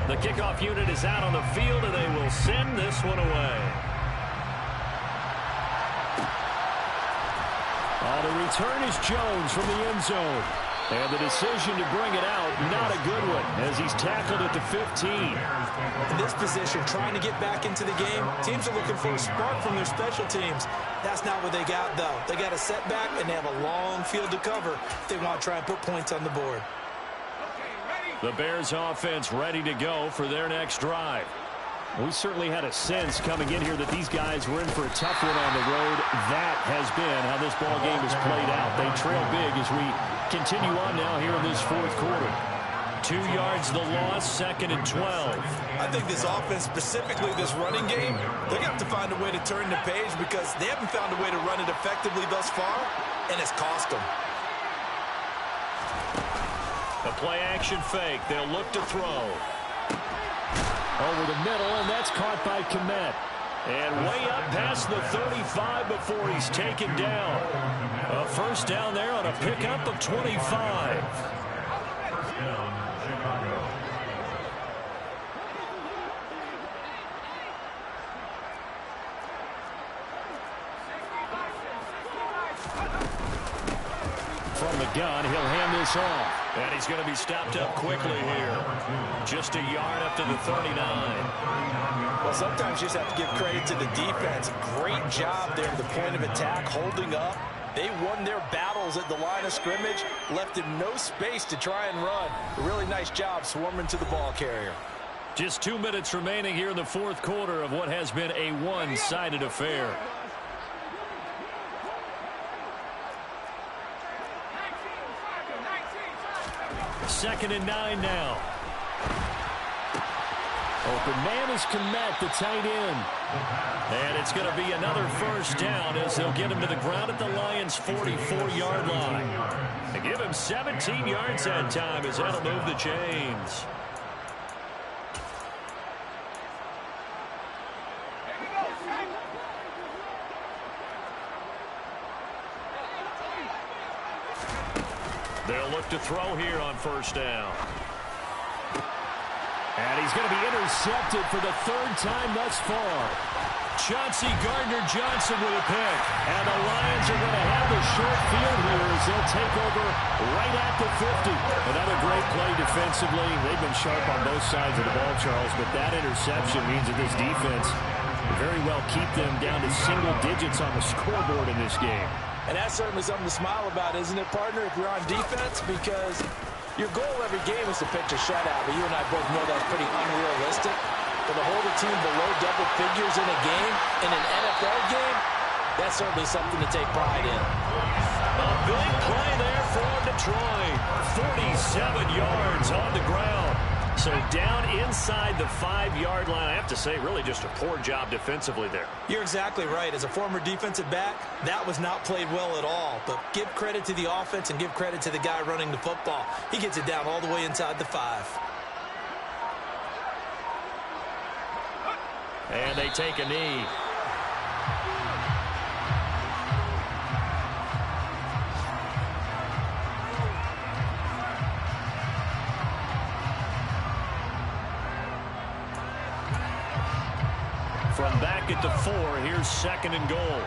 The kickoff unit is out on the field and they will send this one away. The return is Jones from the end zone. And the decision to bring it out, not a good one, as he's tackled at the 15. In this position, trying to get back into the game, teams are looking for a spark from their special teams. That's not what they got, though. They got a setback, and they have a long field to cover if they want to try and put points on the board. The Bears offense ready to go for their next drive. We certainly had a sense coming in here that these guys were in for a tough one on the road. That has been how this ball game has played out. They trail big as we continue on now here in this fourth quarter. 2 yards the loss, 2nd and 12. I think this offense, specifically this running game, they're going to have to find a way to turn the page because they haven't found a way to run it effectively thus far, and it's cost them. A play action fake. They'll look to throw. Over the middle, and that's caught by Kmet. And way up past the 35 before he's taken down. A first down there on a pickup of 25. From the gun, he'll hand this off. And he's going to be stopped up quickly here. Just a yard up to the 39. Well, sometimes you just have to give credit to the defense. Great job there at the point of attack, holding up They won their battles at the line of scrimmage, left him no space to try and run. A really nice job swarming to the ball carrier. Just 2 minutes remaining here in the fourth quarter of what has been a one-sided affair. Second and 9 now. Open man is Komet, the tight end. And it's going to be another first down as they'll get him to the ground at the Lions' 44-yard line. They give him 17 yards that time as that'll move the chains. They'll look to throw here on first down. And he's going to be intercepted for the third time thus far. Chauncey Gardner-Johnson with a pick. And the Lions are going to have the short field here as they'll take over right at the 50. Another great play defensively. They've been sharp on both sides of the ball, Charles, but that interception means that this defense will very well keep them down to single digits on the scoreboard in this game. And that's certainly something to smile about, isn't it, partner, if you're on defense? Because your goal every game is to pitch a shutout, but you and I both know that's pretty unrealistic. But to hold a team below double figures in a game, in an NFL game, that's certainly something to take pride in. A big play there for Detroit. 47 yards on the ground. So down inside the 5-yard line. I have to say, really just a poor job defensively there. You're exactly right. As a former defensive back, that was not played well at all. But give credit to the offense and give credit to the guy running the football. He gets it down all the way inside the 5. And they take a knee. From back at the 4, here's second and goal.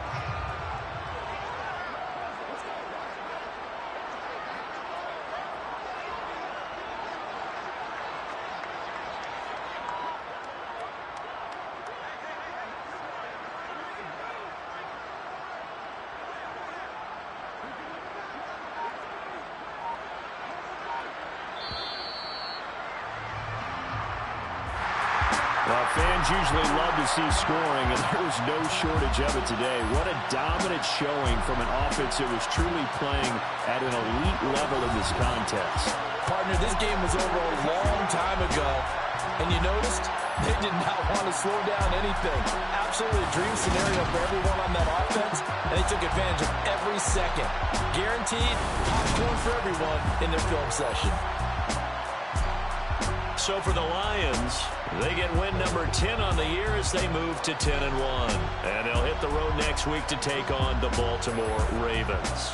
Well, fans usually love to see scoring, and there was no shortage of it today. What a dominant showing from an offense that was truly playing at an elite level in this contest. Partner, this game was over a long time ago, and you noticed they did not want to slow down anything. Absolutely a dream scenario for everyone on that offense, and they took advantage of every second. Guaranteed popcorn for everyone in their film session. So for the Lions, they get win number 10 on the year as they move to 10-1. And they'll hit the road next week to take on the Baltimore Ravens.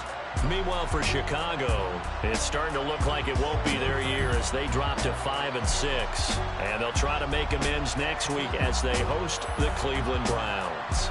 Meanwhile, for Chicago, it's starting to look like it won't be their year as they drop to 5-6. And they'll try to make amends next week as they host the Cleveland Browns.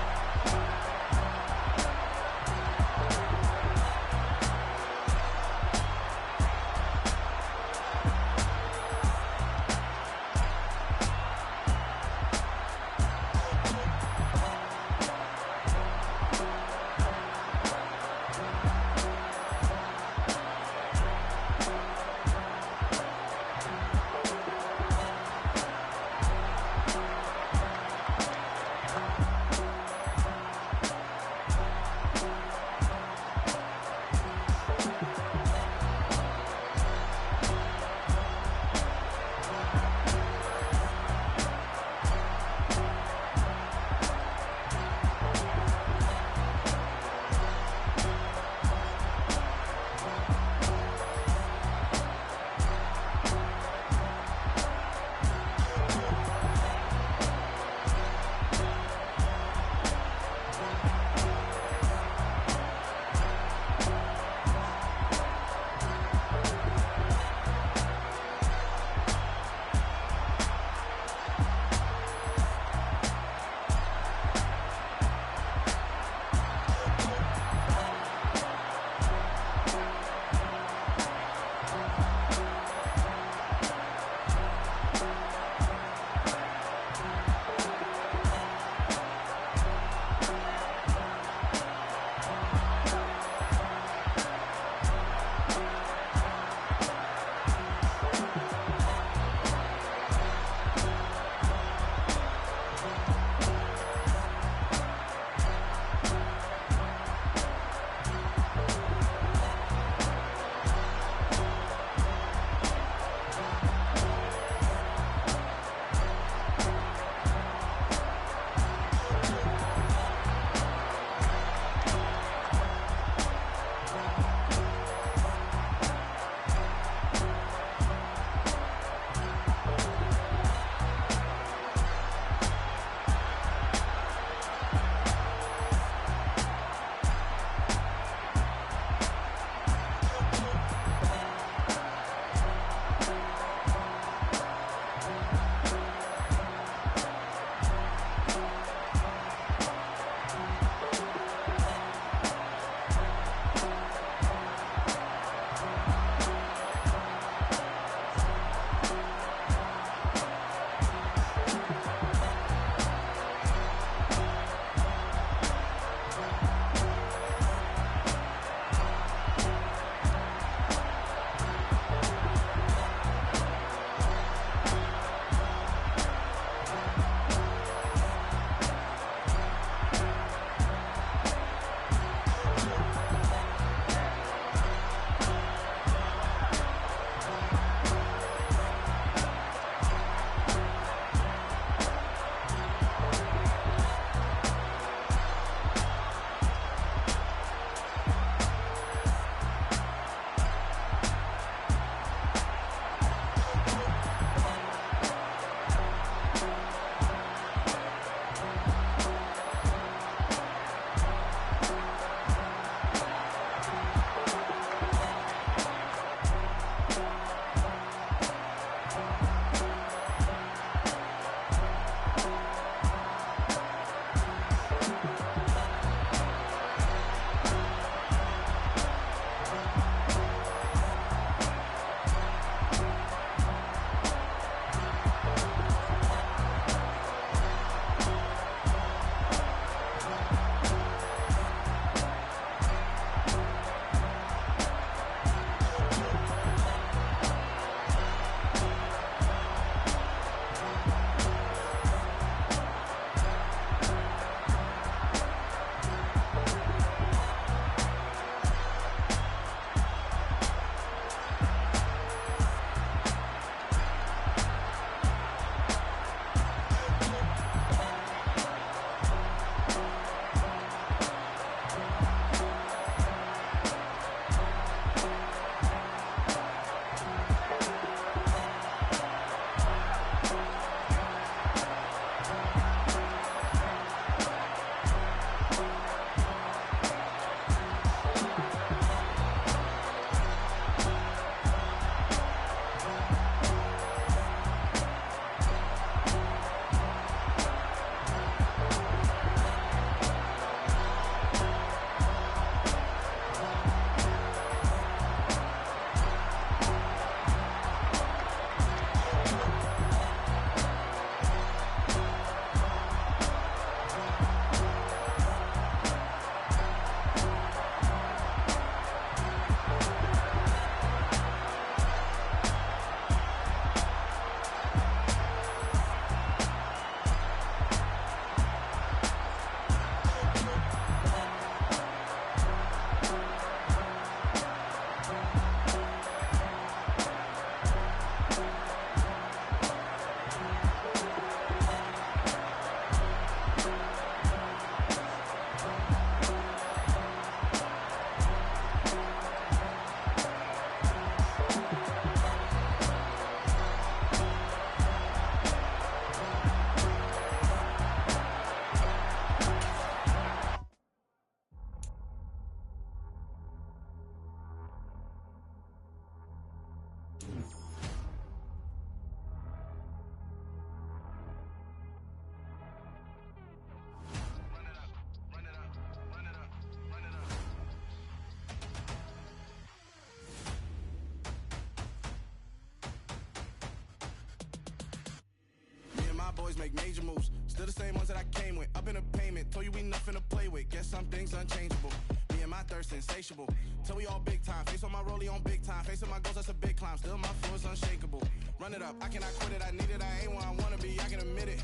Boys make major moves, still the same ones that I came with. Up in a payment, told you we nothing to play with. Guess some things unchangeable. Me and my thirst insatiable. Till we all big time. Face on my rollie on big time. Facing my goals, that's a big climb. Still my flow is unshakable. Run it up, I cannot quit it. I need it, I ain't where I wanna be. I can admit it.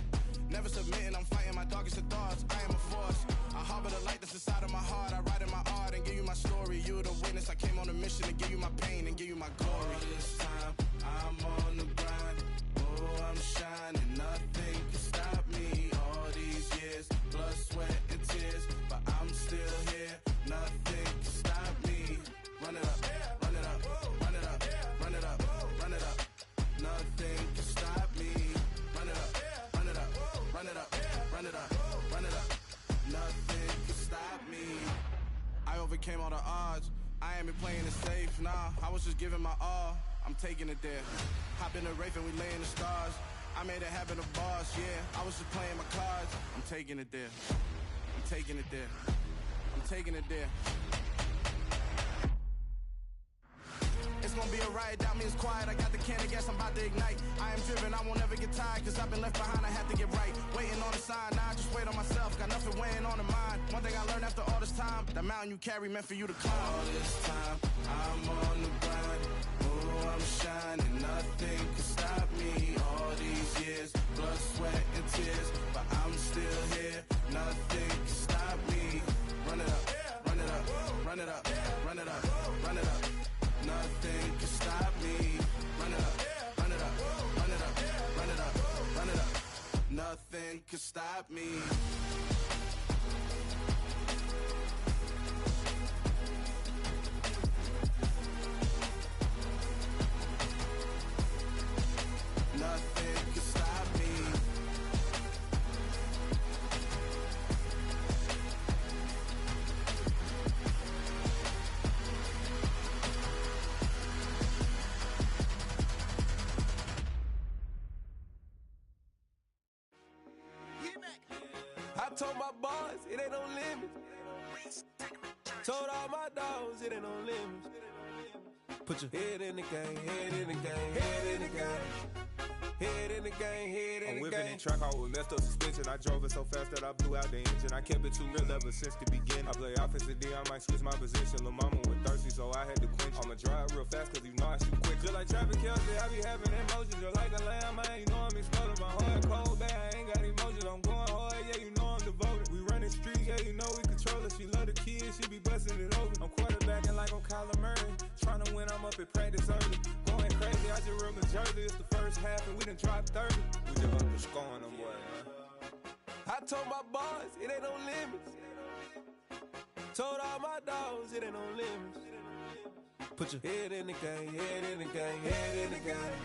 Never submitting, I'm fighting my darkest of thoughts. I am a force. I harbor the light that's inside of my heart. I write in my art and give you my story. You the witness. I came on a mission to give you my pain and give you my glory. All this time, I'm on the grind. Oh, I'm shining. Nothing can stop me. All these years, blood, sweat, and tears. But I'm still here. Nothing can stop me. Run it up, run it up, run it up, run it up, run it up. Nothing can stop me. Run it up, run it up, run it up, run it up, run it up. Nothing can stop me. I overcame all the odds. I ain't been playing it safe, nah. I was just giving my all. I'm taking it there. Hop in the Wraith and we lay in the stars. I made it happen to boss, yeah. I was just playing my cards. I'm taking it there. I'm taking it there. I'm taking it there. It's gonna be a riot, doubt me it's quiet. I got the can of gas, I'm about to ignite. I am driven, I won't ever get tired, cause I've been left behind, I have to get right. Waiting on the sign, now I just wait on myself. Got nothing weighing on the mind. One thing I learned after all this time, the mountain you carry meant for you to climb. All this time, I'm on the grind. Oh, I'm shining, nothing can stop me. All these years, blood, sweat, and tears. But I'm still here, nothing can stop me. Run it up, run it up, run it up, run it up, run it up. Nothing can stop me. Run it up, run it up, run it up, run it up, run it up. Nothing can stop me. Nothing can stop me. I told my boys, it ain't no limits. Told all my dogs, it ain't no limits. Put your head in the game, head in the game, head in the game. Head in the game, head in the game. I'm whipping in track out with messed up suspension. I drove it so fast that I blew out the engine. I kept it too real ever since the beginning. I play offensive D, I might switch my position. Lil' mama was thirsty, so I had to quench. I'ma drive real fast, cause you know I shoot quick. Just like traffic Kelsey, I be having emotions. Just like a lamb, man, you know I'm exploding. My heart cold, bad, I ain't got emotions. I'm going hard, yeah, you know I'm devoted. We running streets, yeah, you know we control it. She love the kids, she be busting it over. I'm quarterbacking like I'm Kyler Murray. Trying to win, I'm up at practice early. Going crazy, I just rode the jersey. It's the first half and we done dropped 30. We just up to scoring them, boy, man. I told my boys, it ain't no limits. Told all my dogs, it ain't no limits. Put your head in the game, head in the game, head in the game.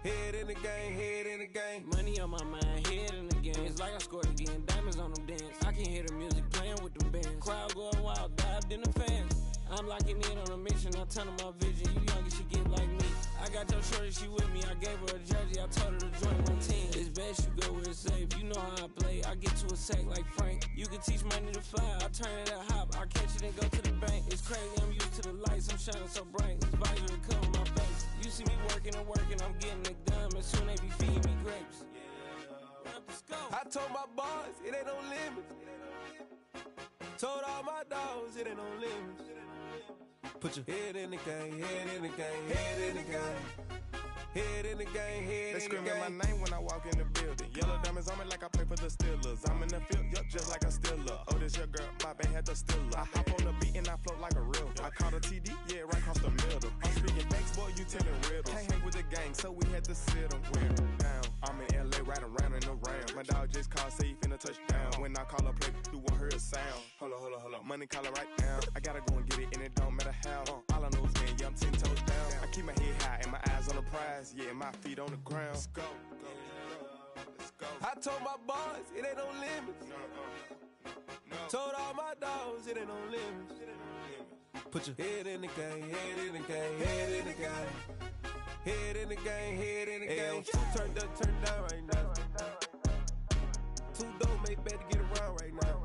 Head in the game, head in the game. Money on my mind, head in the game. It's like I scored again, diamonds on them dance. I can hear the music playing with them bands. Crowd going wild, dived in the fans. I'm locking in on a mission, I turn on my vision. You young, she get like me. I got your shorty, she with me. I gave her a jersey, I told her to join my team. It's best you go where it's safe. You know how I play, I get to a sack like Frank. You can teach money to fly, I turn it at hop. I catch it and go to the bank. It's crazy, I'm used to the lights, I'm shining so bright. This visor will cover my face. You see me working and working, I'm getting it done. And soon they be feeding me grapes. I told my boys, it ain't no limits. Told all my dogs, it ain't no limits. Put your head in the game, head in the game, head in the game. Head in the game, head in the game. They screaming my name when I walk in the building. Yellow diamonds on me like I play for the Steelers. I'm in the field, yup, just like a Steeler. Oh, this your girl, my band had the Steeler. I hop on the beat and I float like a real. I caught a TD, yeah, right across the middle. I'm speaking thanks, boy, you telling riddles. Can't hang with the gang, so we had to sit them wear down. I'm in LA, riding around in the round. My dog just called, say he finna touch down. When I call a play, you won't hear a sound. Hold on, money calling right now. I gotta go and get it, and it don't matter how. All I know is, man, yeah, I'm 10 toes down. I keep my head high and my eyes on the prize. Yeah, my feet on the ground. Let's go. Let's go. I told my boys, it ain't no limits. No. Told all my dogs, it ain't no limits. Put your head in the game, head in the game, head in the game. the game, head in the game. Two turned up, turned down right now. Two dope, make better get around right now.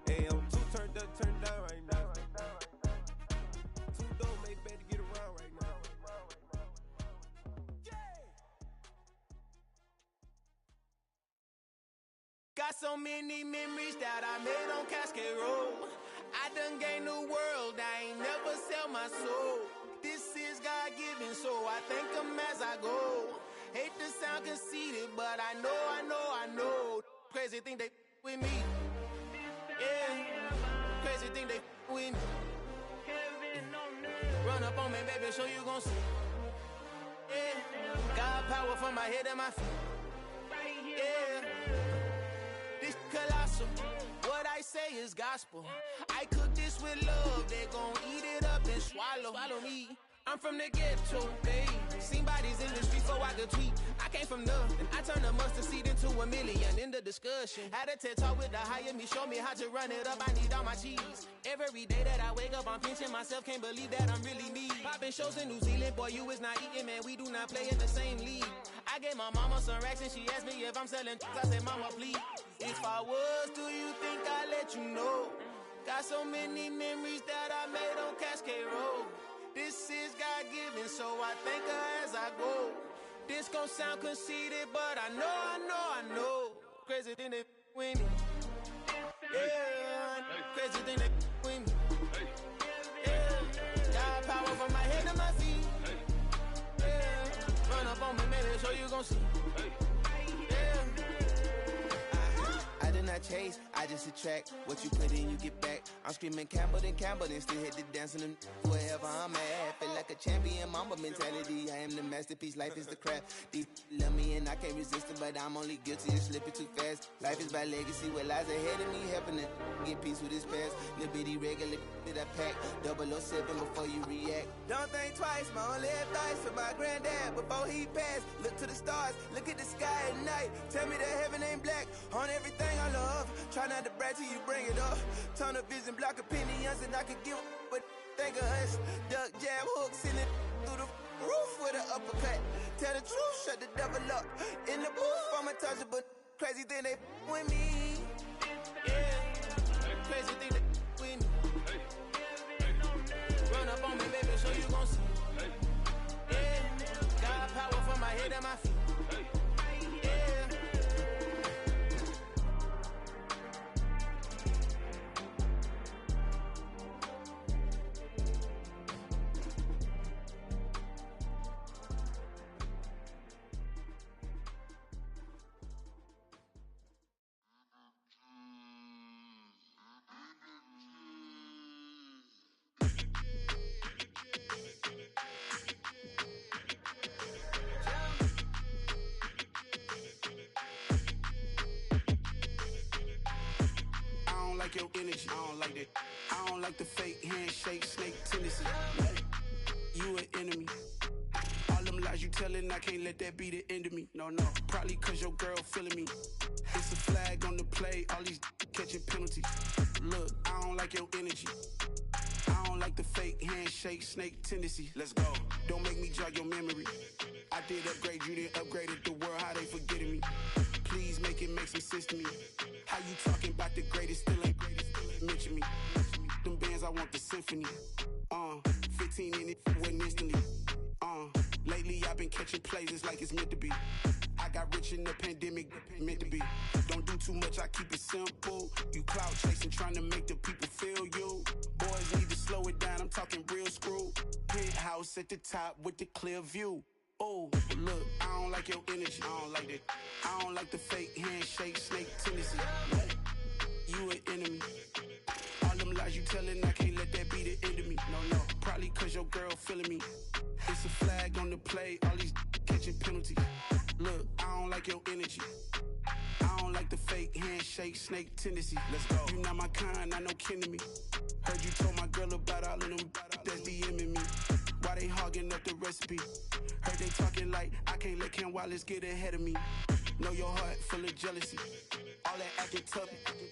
Hey, I'm two turned up, turned down right now. Two dope, make better get around right now. Got so many memories that I made on Cascade Road. I done gained the world, I ain't never sell my soul. This is God-given, so I thank him as I go. Hate to sound conceited, but I know. Crazy thing they with me. Yeah, crazy thing they with me. Run up on me, baby, so you gon' see. Yeah, God power from my head and my feet. Yeah. This colossal, what I say is gospel. I cook this with love, they gon' eat it up and swallow me. I'm from the ghetto, babe. Seen bodies in the street so I could tweet. I came from nothing, I turned a mustard seed into a million in the discussion. Had a TED talk with the higher me, show me how to run it up, I need all my cheese. Every day that I wake up, I'm pinching myself, can't believe that I'm really me. Popping shows in New Zealand, boy, you is not eating, man, we do not play in the same league. I gave my mama some racks and she asked me if I'm selling I said, mama, please. If I was, do you think I'd let you know? Got so many memories that I made on Cascade Road. This is God-given, so I thank her as I go. This gon' sound conceited, but I know. Crazy thing they with me. Yeah, crazy thing they with me. Yeah, got power from my head to my feet. Yeah, run up on me, maybe, so you gon' see. I did not chase, I just attract. What you put in, you get back. I'm screaming Campbell, then still hit the dancing and wherever I'm at. Feel like a champion, mamba mentality. I am the masterpiece, life is the crap. These love me and I can't resist it, but I'm only guilty of slipping too fast. Life is by legacy, what lies ahead of me, helping to get peace with this past. Little bitty regular that I pack, 007 before you react. Don't think twice, my only advice for my granddad before he passed. Look to the stars, look at the sky at night. Tell me that heaven ain't black on everything I love. Try not to brag till you bring it up. Tunnel vision, block opinions, and I could give but think of us. Duck, jab, hook, send it through the roof with an uppercut. Tell the truth, shut the devil up. In the booth, I'm untouchable. Crazy thing they with me. Yeah, crazy thing they with me. Run up on me, baby, so you gon' see. Yeah, got power from my head and my feet. Your energy, I don't like that. I don't like the fake handshake, snake tendency. You an enemy. All them lies you telling, I can't let that be the end of me. No, probably cause your girl feeling me. It's a flag on the play, all these catching penalties. Look, I don't like your energy. I don't like the fake handshake, snake tendency. Let's go. Don't make me jog your memory. I did upgrade, you didn't upgrade it. The world, how they forgetting me. Please make it make some sense to me. How you talking about the greatest, still ain't greatest, mention me. Them bands, I want the symphony. 15 in it, wasn't instantly. Lately I've been catching plays, it's like it's meant to be. I got rich in the pandemic, meant to be. Don't do too much, I keep it simple. You clout chasing, trying to make the people feel you. Boys need to slow it down, I'm talking real screw. Penthouse at the top with the clear view. Oh, look, I don't like your energy, I don't like that. I don't like the fake handshake, snake tendency. You an enemy. All them lies you telling, I can't let that be the end of me. No, probably cause your girl feeling me. It's a flag on the play, all these catching penalties. Look, I don't like your energy. I don't like the fake handshake, snake tendency. Let's go. You not my kind, I know kin to me. Heard you told my girl about all of them that's DMing me. Why they hogging up the recipe? Heard they talking like I can't let Ken Wallace get ahead of me. Know your heart full of jealousy. All that acting tough,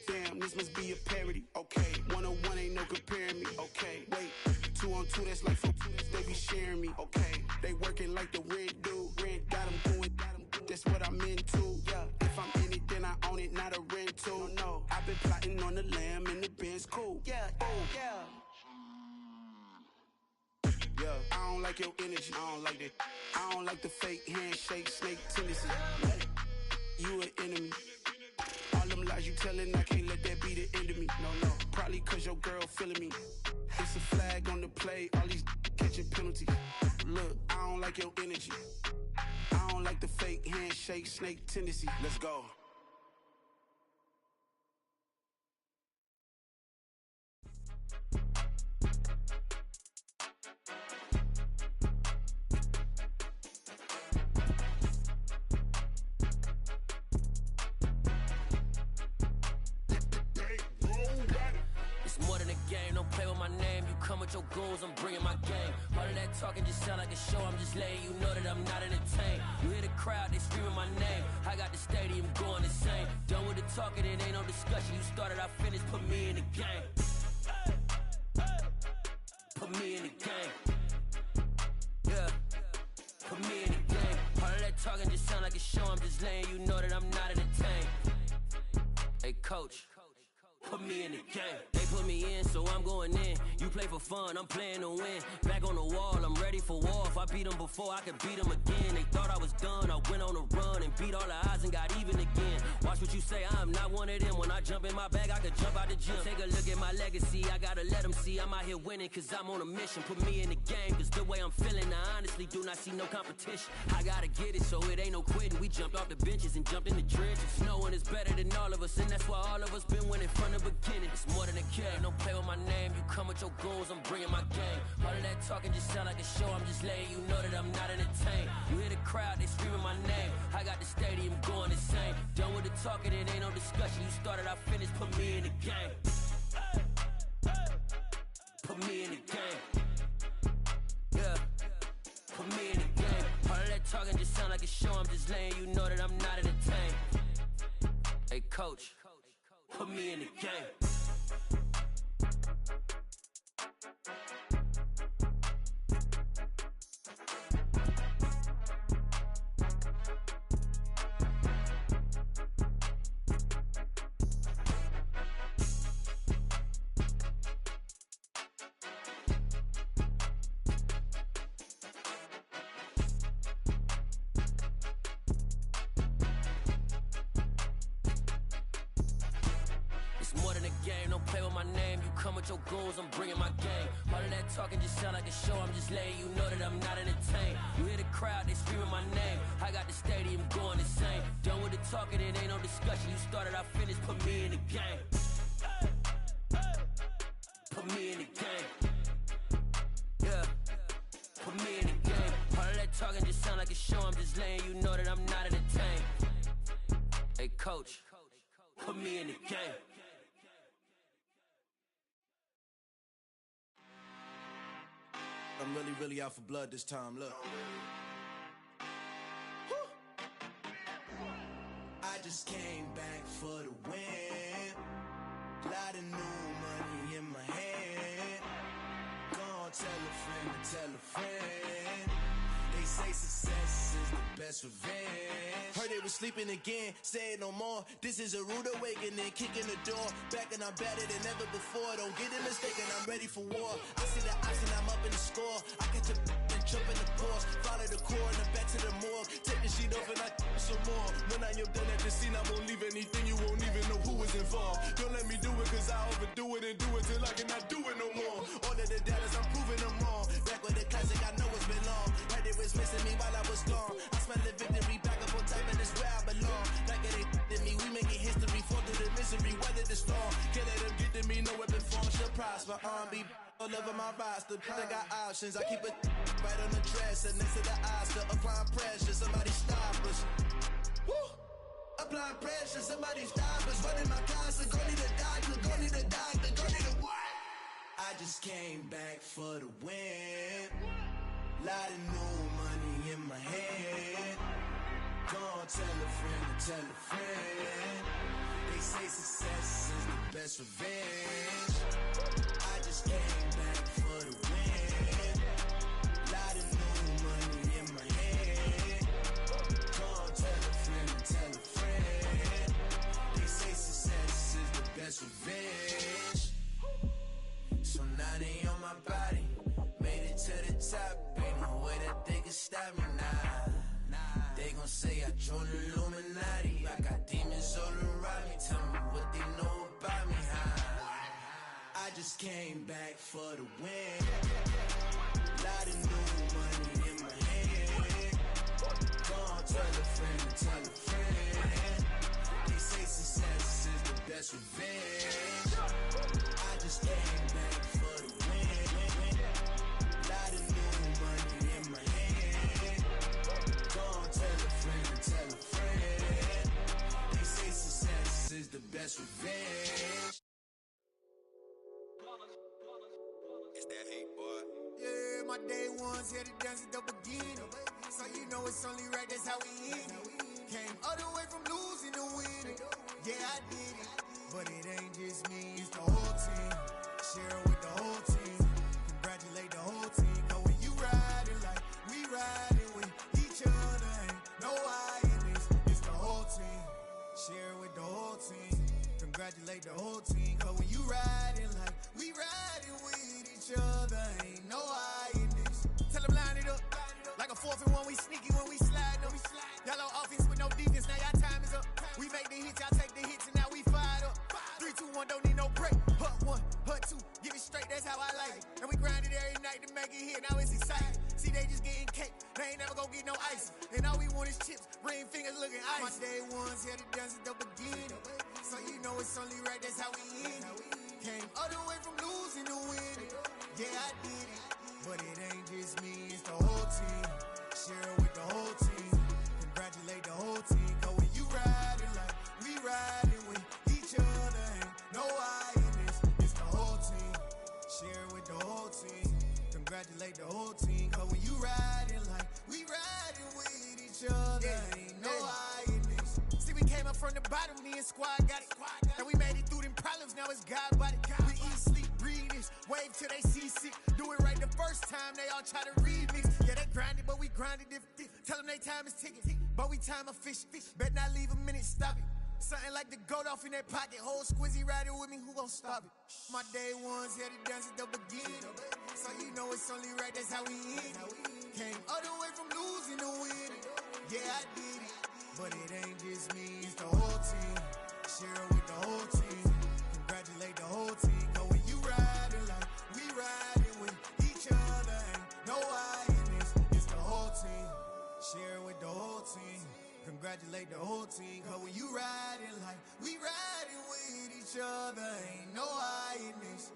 damn, this must be a parody. Okay, 101 ain't no comparing me. Okay, wait, 2 on 2, that's like 4. They be niggas sharing me. Okay, they working like the rent dude. Rent got them going, that's what I'm into. Yeah, if I'm in it, then I own it, not a rental. No, I've been plotting on the lamb and the Benz cool. Yeah, yeah. Yeah, I don't like your energy, I don't like that. I don't like the fake handshake, snake tendency. You an enemy. All them lies you telling, I can't let that be the end of me. No, probably cause your girl feeling me. It's a flag on the play, all these catching penalties. Look, I don't like your energy. I don't like the fake handshake, snake tendency. Let's go. It's more than a game, don't play with my name. You come with your goons, I'm bringing my game. All of that talking just sound like a show, I'm just letting you know that I'm not entertained. You hear the crowd, they screaming my name. I got the stadium going insane. Done with the talking, it ain't no discussion. You started, I finished, put me in the game. Put me in the game. Yeah, put me in the game. All of that talking just sound like a show, I'm just letting you know that I'm not entertained. Hey coach, put me in the game. They put me in, so I'm going in. You play for fun, I'm playing to win. Back on the wall, I'm ready for war. If I beat them before, I could beat them again. They thought I was done, I went on a run and beat all the odds and got even again. Watch what you say, I'm not one of them. When I jump in my bag, I could jump out the gym. Take a look at my legacy, I gotta let them see I'm out here winning, cause I'm on a mission. Put me in the game, cause the way I'm feeling, I honestly do not see no competition. I gotta get it, so it ain't no quitting. We jumped off the benches and jumped in the trenches. No one is better than all of us, and that's why all of us been winning from the beginning. It's more than a game, don't play with my name. You come with your goons, I'm bringing my game. All of that talking just sound like a show, I'm just letting you know that I'm not entertained. You hear the crowd, they screaming my name. I got the stadium going insane. Done with the talking, it ain't no discussion. You started, I finished, put me in the game. Put me in the game. Yeah, put me in the game. All of that talking just sound like a show, I'm just letting you know that I'm not entertained. Hey coach, put me in the game. Your goals, I'm bringing my game. All of that talking just sound like a show, I'm just letting you know that I'm not entertained. You hear the crowd, they screaming my name. I got the stadium going insane. Done with the talking, it ain't no discussion. You started, I finished, put me in the game. Put me in the game. Yeah, put me in the game. All of that talking just sound like a show, I'm just letting you know that I'm not entertained. Hey coach, put me in the game. I'm really out for blood this time, look. I just came back for the win. Lot of new money in my hand. Gonna tell a friend. They say success is the best revenge. Heard they was sleeping again, say it no more. This is a rude awakening, kicking the door. Back and I'm better than ever before. Don't get it mistaken, I'm ready for war. I see the option, I'm up in the score. I catch a and jump in the course. Follow the core and the back to the morgue. Take the sheet off and I some more. When I am done at the scene, I won't leave anything. You won't even know who was involved. Don't let me do it cause I overdo it and do it till I cannot do it no more. All of the doubters, I'm proving them wrong. Back with the classic, I know it's been long. Heard it was missing me while I was gone. I smell the victory back up on top and it's where I belong. Like it ain't to me, we making history. Fall through the misery, weather the storm. Can't let them get to me, no weapon form should prosper. Be all over my roster, I got options. I keep it right on the dresser, next to the Oscar. Applying pressure, somebody stop us. Woo! Applying pressure, somebody stop us. Running my casa, go need a doctor, go need a doctor, go need a what? I just came back for the win. Lot of new money in my hand. Gonna tell a friend. They say success is the best revenge. I just came back for the win. stop me, nah. They gon' say I joined the Illuminati. I got demons all around me. Tell me what they know about me, I just came back for the win. Lot of new money in my hand. Go on, tell a friend, tell a friend. They say success is the best revenge. I just came back for the win. Lot of new money in my hand. Go on, tell a friend. They say success is the best revenge. It's that hate, boy. Yeah, my day ones here to dance at the beginning. So you know it's only right, that's how we end it. Came all the way from losing to winning. Yeah, I did it. But it ain't just me, it's the whole team. Share it with the whole team. Congratulate the whole team. Cause when you riding like we riding with each other, ain't no I in this. It's the whole team. Share it with the whole team. Congratulate the whole team. Cause when you riding like we riding with each other, ain't no I in this. Tell them line it up. Like a 4th and 1, we sneaky when we slide them. Yellow offense with no defense, now y'all time is up. We make the hits, y'all take the hits, and now we fired up. 3, 2, 1, don't need no break. Hut 1, hut 2, give it straight, that's how I like it. And we grind it every night to make it hit, now it's exciting. See, they just getting cake, they ain't never gonna get no ice. And all we want is chips, ring fingers looking ice. My day ones here to dance at the beginning. So you know it's only right, that's how we end it. Came all the way from losing to winning. Yeah, I did it. But it ain't just me, it's the whole team. Share it with the whole team. Congratulate the whole team. Cause when you riding like we riding with each other, ain't no I in this. It's the whole team. Share it with the whole team. Congratulate the whole team. Cause when you riding like we riding with each other, ain't no I in this. See, we came up from the bottom, me and squad got it. And we made it through them problems, now it's God body. We eat, sleep, breathe this, wave till they see sick. Do it right the first time, they all try to remix. Yeah, they grinded, but we grinded different. Tell them they time is ticking, but we time efficient. Bet not leave a minute, stop it. Something like the goat off in their pocket. Whole squizzy riding with me, who gon' stop it? My day ones here to dance at the beginning. So you know it's only right, that's how we end it. Came all the way from losing to winning. Yeah, I did it. But it ain't just me, it's the whole team. Share it with the whole team. Congratulate the whole team. Cause when you riding like we riding with each other, ain't no I in this. It's the whole team. Share it with the whole team. Congratulate the whole team. Cause when you riding like we riding with each other, ain't no I in this.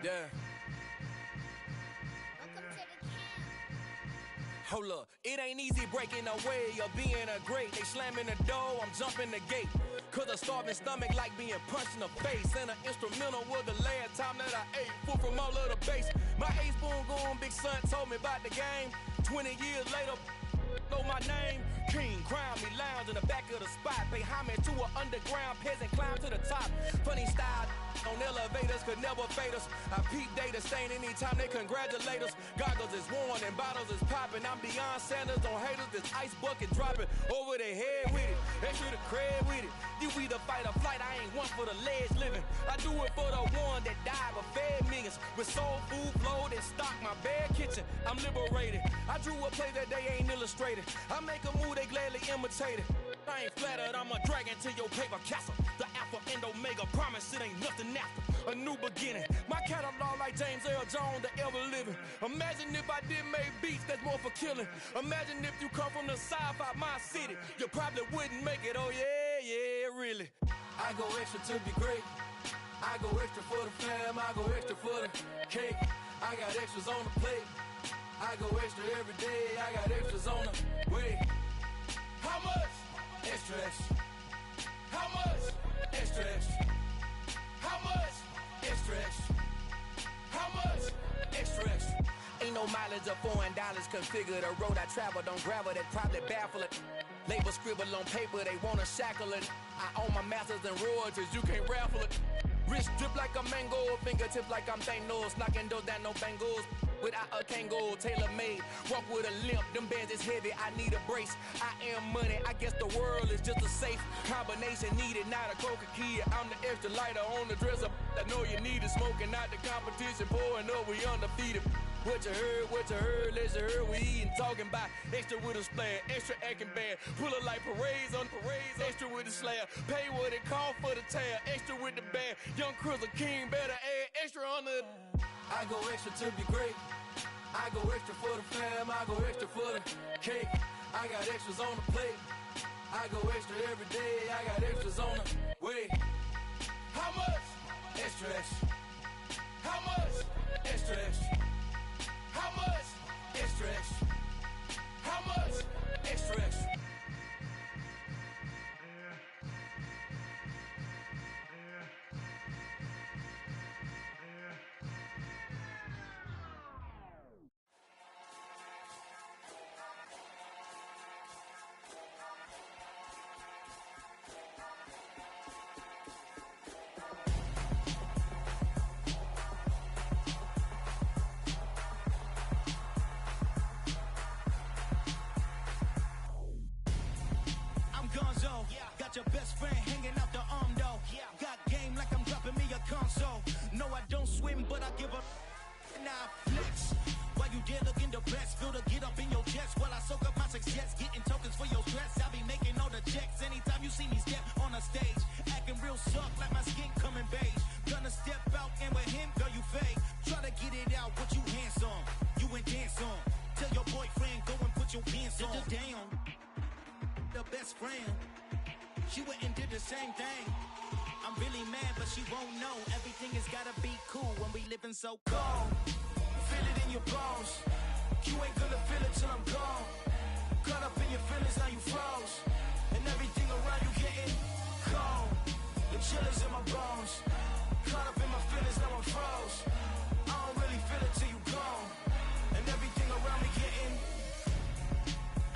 Yeah. Hold up, it ain't easy breaking away or being a great. They slamming the door, I'm jumping the gate. Cause a starving stomach like being punched in the face. And an instrumental was the last time that I ate food from all of the bass. My A-spoon going, big son told me about the game. 20 years later, know my name. King, crown me, lounge in the back of the spot. Pay homage to an underground peasant, climb to the top. Funny style on elevators could never fade us. I peep data stain anytime they congratulate us. Goggles is worn and bottles is popping. I'm Deion Sanders on haters, this ice bucket dropping over their head with it. Extra the cred with it. You either fight or flight, I ain't one for the ledge living. I do it for the one that died but fed millions. With soul food flowed and stocked my bad kitchen. I'm liberated. I drew a play that they ain't illustrated. I make a move, they gladly imitate it. I ain't flattered, I'm a dragon to your paper castle. The Alpha and Omega, promise it ain't nothing after. A new beginning. My catalog like James L. Jones, the ever living. Imagine if I did make beats that's more for killing. Imagine if you come from the south out my city. You probably wouldn't make it, oh yeah, really. I go extra to be great. I go extra for the fam, I go extra for the cake. I got extras on the plate. I go extra every day, I got extras on the way. How much? Extra, extra. How much? Extra, extra. How much? Extra, extra. How much? Extra, extra. Ain't no mileage of foreign dollars configure the road I travel. Don't gravel that probably baffle it. Label scribble on paper, they wanna shackle it. I own my masters and royalties, you can't raffle it. Wrist drip like a mango, fingertips like I'm Thanos. Knocking those down, no bangles. Without a Kango, tailor-made. Walk with a limp, them bands is heavy, I need a brace. I am money, I guess the world is just a safe combination needed, not a coca-key. I'm the extra lighter on the dresser. I know you need it, smoking out the competition, pouring up, we undefeated. What you heard, let's hear we eatin', talking about extra with a splash, extra acting bad. Pull it like parades on parades, extra with the slab. Pay what it cost for the tab, extra with the band. Young Crizzle King, better add extra on the. I go extra to be great. I go extra for the fam, I go extra for the cake. I got extras on the plate. I go extra every day, I got extras on the way. How much? Extra, extra. How much? Extra, extra. How much? Extra, extra. How much? Extra, extra. Got your best friend hanging out the arm though. Got game like I'm dropping me a console. No, I don't swim, but I give a now flex. While you there looking the best, feel the get up in your chest while I soak up my success, getting tokens for your stress. I be making all the checks anytime you see me step on a stage, acting real suck like my skin coming beige. Gonna step out and with him, girl, you fake. Try to get it out, what you handsome, you ain't dance on. Tell your boyfriend go and put your pants on. Damn, the best friend. She went and did the same thing. I'm really mad, but she won't know. Everything has gotta be cool when we living so cold. Feel it in your bones. You ain't gonna feel it till I'm gone. Caught up in your feelings, now you froze. And everything around you getting cold. The chill is in my bones. Caught up in my feelings, now I'm froze. I don't really feel it till you gone. And everything around me getting.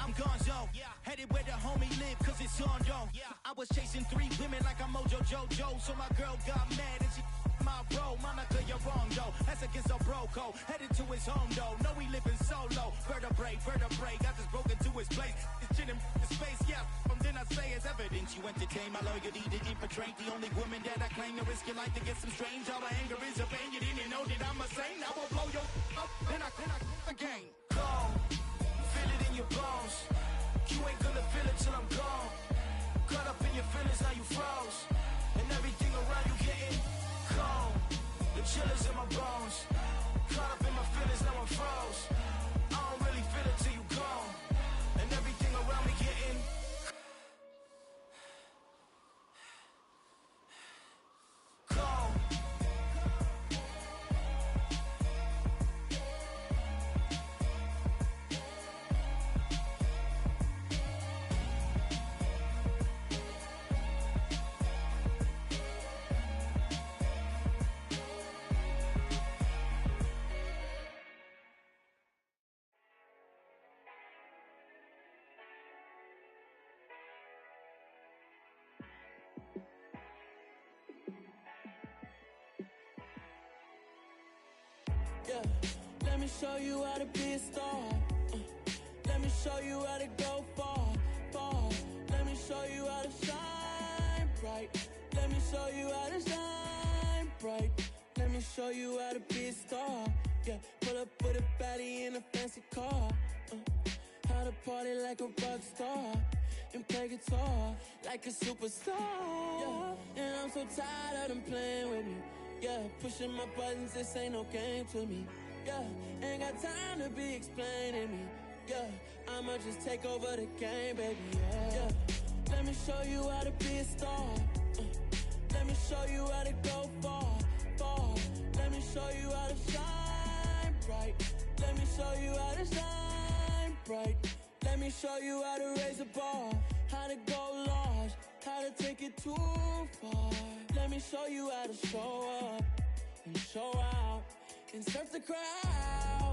I'm gonzo. Headed where the homie live, cause it's on though. I was chasing 3 women like I'm Mojo Jojo. So my girl got mad and she my bro. Monica, you're wrong though. That's against a bro code. Headed to his home though. No, we living solo. Vertebrae. Got this broken to his place. It's chin in space, yeah. From then I say it's evidence. You entertain my loyalty to infiltrate. The only woman that I claim to risk your life to get some strange. All my anger is a pain. You didn't know that I'm a saint. I will blow your up. Then I again. Cold. Feel it in your bones. You ain't gonna feel it till I'm gone. Caught up in your feelings, now you froze. And everything around you getting cold. The chill is in my bones. Caught up in my feelings, now I'm froze. I don't really feel it till you gone. And everything around me getting cold. Yeah, let me show you how to be a star. Let me show you how to go far, far. Let me show you how to shine bright. Let me show you how to shine bright. Let me show you how to be a star. Yeah, pull up with a baddie in a fancy car. How to party like a rock star and play guitar like a superstar. Yeah, and I'm so tired of them playing with me. Yeah, pushing my buttons, this ain't no game to me. Yeah, ain't got time to be explaining me. Yeah, I'ma just take over the game, baby. Yeah, let me show you how to be a star. Let me show you how to go far, far. Let me show you how to shine bright. Let me show you how to shine bright. Let me show you how to raise a bar, how to go large, how to take it too far. Let me show you how to show up and show out and surf the crowd.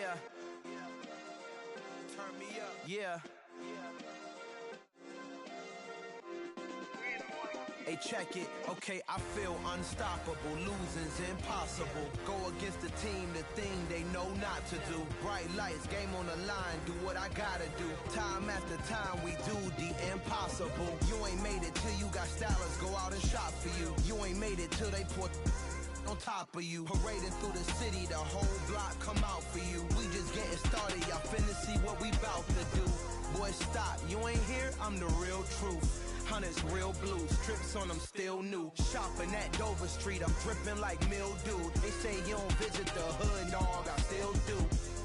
Yeah. Turn me up. Yeah. Hey, check it. Okay, I feel unstoppable. Losing's impossible. Go against the team, the thing they know not to do. Bright lights, game on the line, do what I gotta do. Time after time, we do the impossible. You ain't made it till you got stylers go out and shop for you. You ain't made it till they put on top of you. Parading through the city, the whole block come out for you. We just getting started, y'all finna see what we bout to do. Boy, stop, you ain't here, I'm the real truth. Hunters real blue, strips on them still new. Shopping at Dover Street, I'm dripping like mildew. They say you don't visit the hood, dog, I still do.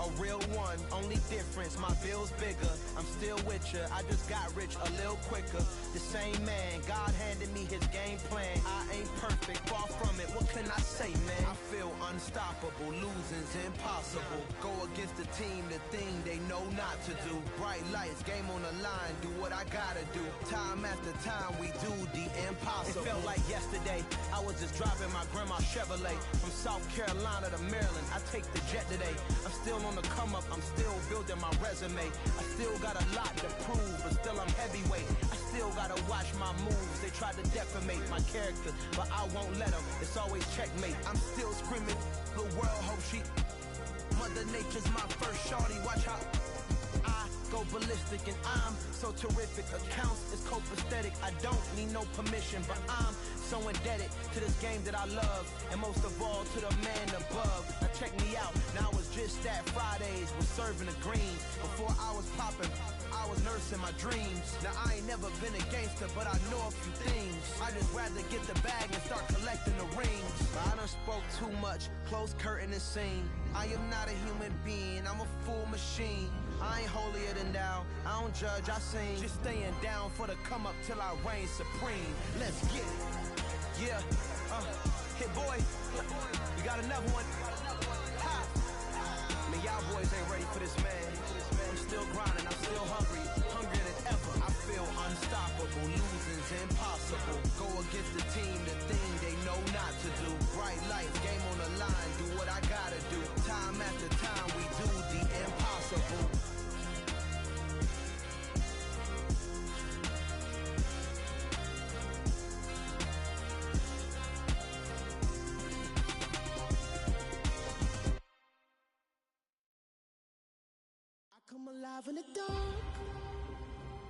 A real one, only difference, my bill's bigger. I'm still with ya, I just got rich a little quicker. The same man, God handed me his game plan. I ain't perfect, far from it, what can I say, man? I feel unstoppable, losing's impossible. Go against the team, the thing they know not to do. Bright lights, game on the line, do what I gotta do. Time after time, we do the impossible. It felt like yesterday, I was just driving my grandma's Chevrolet. From South Carolina to Maryland, I take the jet today. I'm still on the come up, I'm still building my resume. I still got a lot to prove, but still I'm heavyweight. I still gotta watch my moves. They tried to defamate my character, but I won't let them. It's always checkmate. I'm still screaming, the world hope she. Mother Nature's my first shorty, watch how I go ballistic, and I'm so terrific. Accounts is copacetic. I don't need no permission, but I'm so indebted to this game that I love, and most of all to the man above. Now check me out, now it's just that Fridays was serving the greens. Before I was popping, I was nursing my dreams. Now I ain't never been a gangster, but I know a few things. I just rather get the bag and start collecting the rings. But I done spoke too much, close curtain and scene. I am not a human being, I'm a full machine. I ain't holier than thou, I don't judge, I sing. Just staying down for the come up till I reign supreme. Let's get it. Yeah, hit boy, you got another one. Ha. Man, y'all boys ain't ready for this, man. I'm still grinding, I'm still hungry, hungrier than ever. I feel unstoppable, losing's impossible. Go against the team, the thing they know not to do. Bright lights, game on the line, do what I gotta do. Time after time, we do the impossible. Come alive in the dark,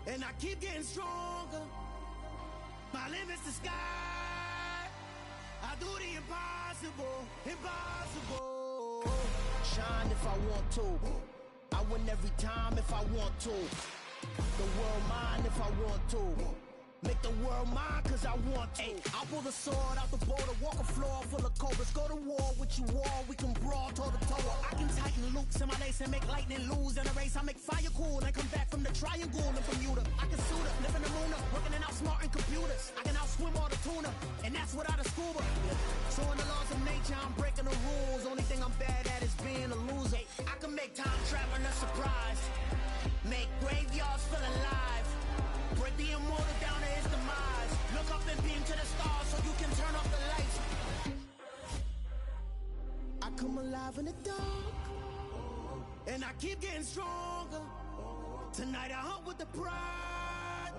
and I keep getting stronger. My limit's the sky. I do the impossible, impossible. Shine if I want to. I win every time if I want to. The world mine if I want to. Make the world mine cause I want to. Ay, I'll pull the sword out the border, walk a floor full of cobras. Go to war with you all, we can brawl toe to toe. I can tighten loops in my lace and make lightning lose in a race. I make fire cool and come back from the triangle in Bermuda. I can suit up, live in the moon up, working and outsmarting computers. I can outswim all the tuna, and that's without a scuba. So in the laws of nature, I'm breaking the rules. Only thing I'm bad at is being a loser. I can make time traveling a surprise, make graveyards feel alive. Break the immortal down to his demise. Look up and beam to the stars so you can turn off the lights. I come alive in the dark, and I keep getting stronger. Tonight I hunt with the pride.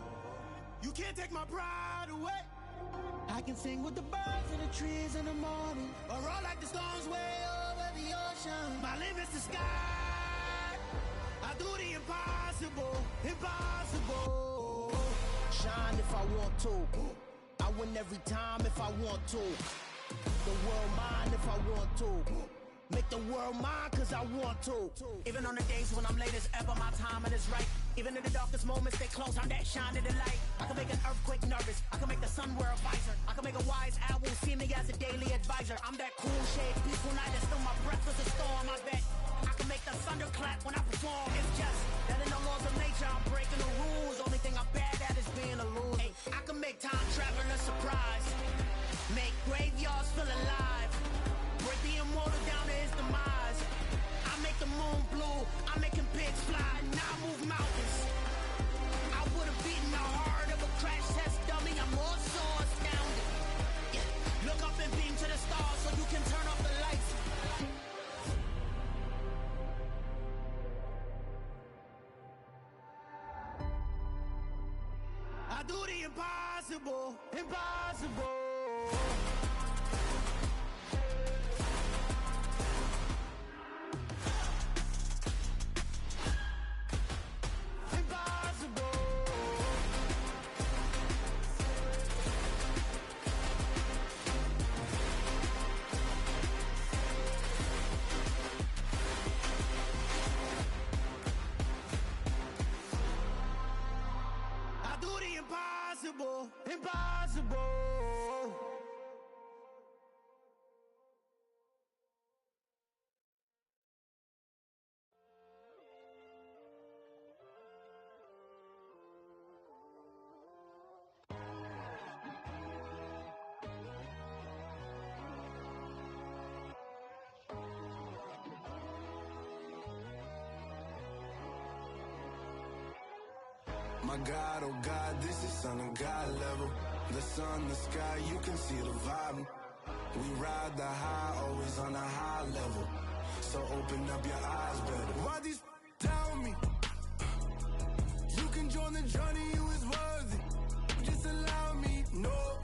You can't take my pride away. I can sing with the birds and the trees in the morning, or roll like the storms way over the ocean. My limit's the sky. I do the impossible, impossible. Shine if I want to. I win every time if I want to. The world mine if I want to. Make the world mine cause I want to. Even on the days when I'm late as ever, my timing is right. Even in the darkest moments, stay close, I'm that shining the light. I can make an earthquake nervous, I can make the sun wear a visor. I can make a wise owl see me as a daily advisor. I'm that cool shade, peaceful night, and still my breath is a storm, I bet. I can make the thunder clap when I perform. It's just that in the laws of nature, I'm breaking the rules. Only thing I'm bad at is being a loser. Hey, I can make time traveling a surprise, make graveyards feel alive. Break the immortal down to his demise. I make the moon blue, I'm making pigs fly, now I move mountains. I would've beaten the heart of a crash test dummy. I'm more so astounded. Yeah. Look up and beam to the stars so you can turn off the lights. impossible, impossible. Impossible, impossible. My God, oh God, this is Son of God level. The sun, the sky, you can see the vibe. We ride the high, always on a high level. So open up your eyes better. Why these tell me? You can join the journey, you is worthy. Just allow me, no.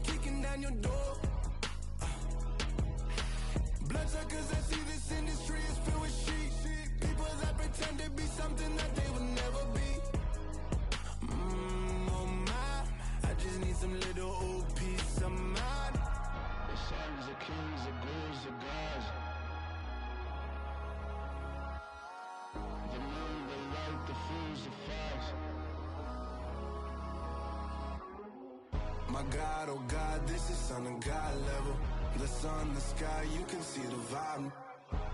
Kicking down your door. Bloodsuckers, I see this industry is filled with sheep. People that pretend to be something that they will never be. Oh my, I just need some little old peace of mind. The sons of kings, the gurus, the gods. The moon, the light, the fools, the facts. My God, oh God, this is Son of God level. The sun, the sky, you can see the vibe.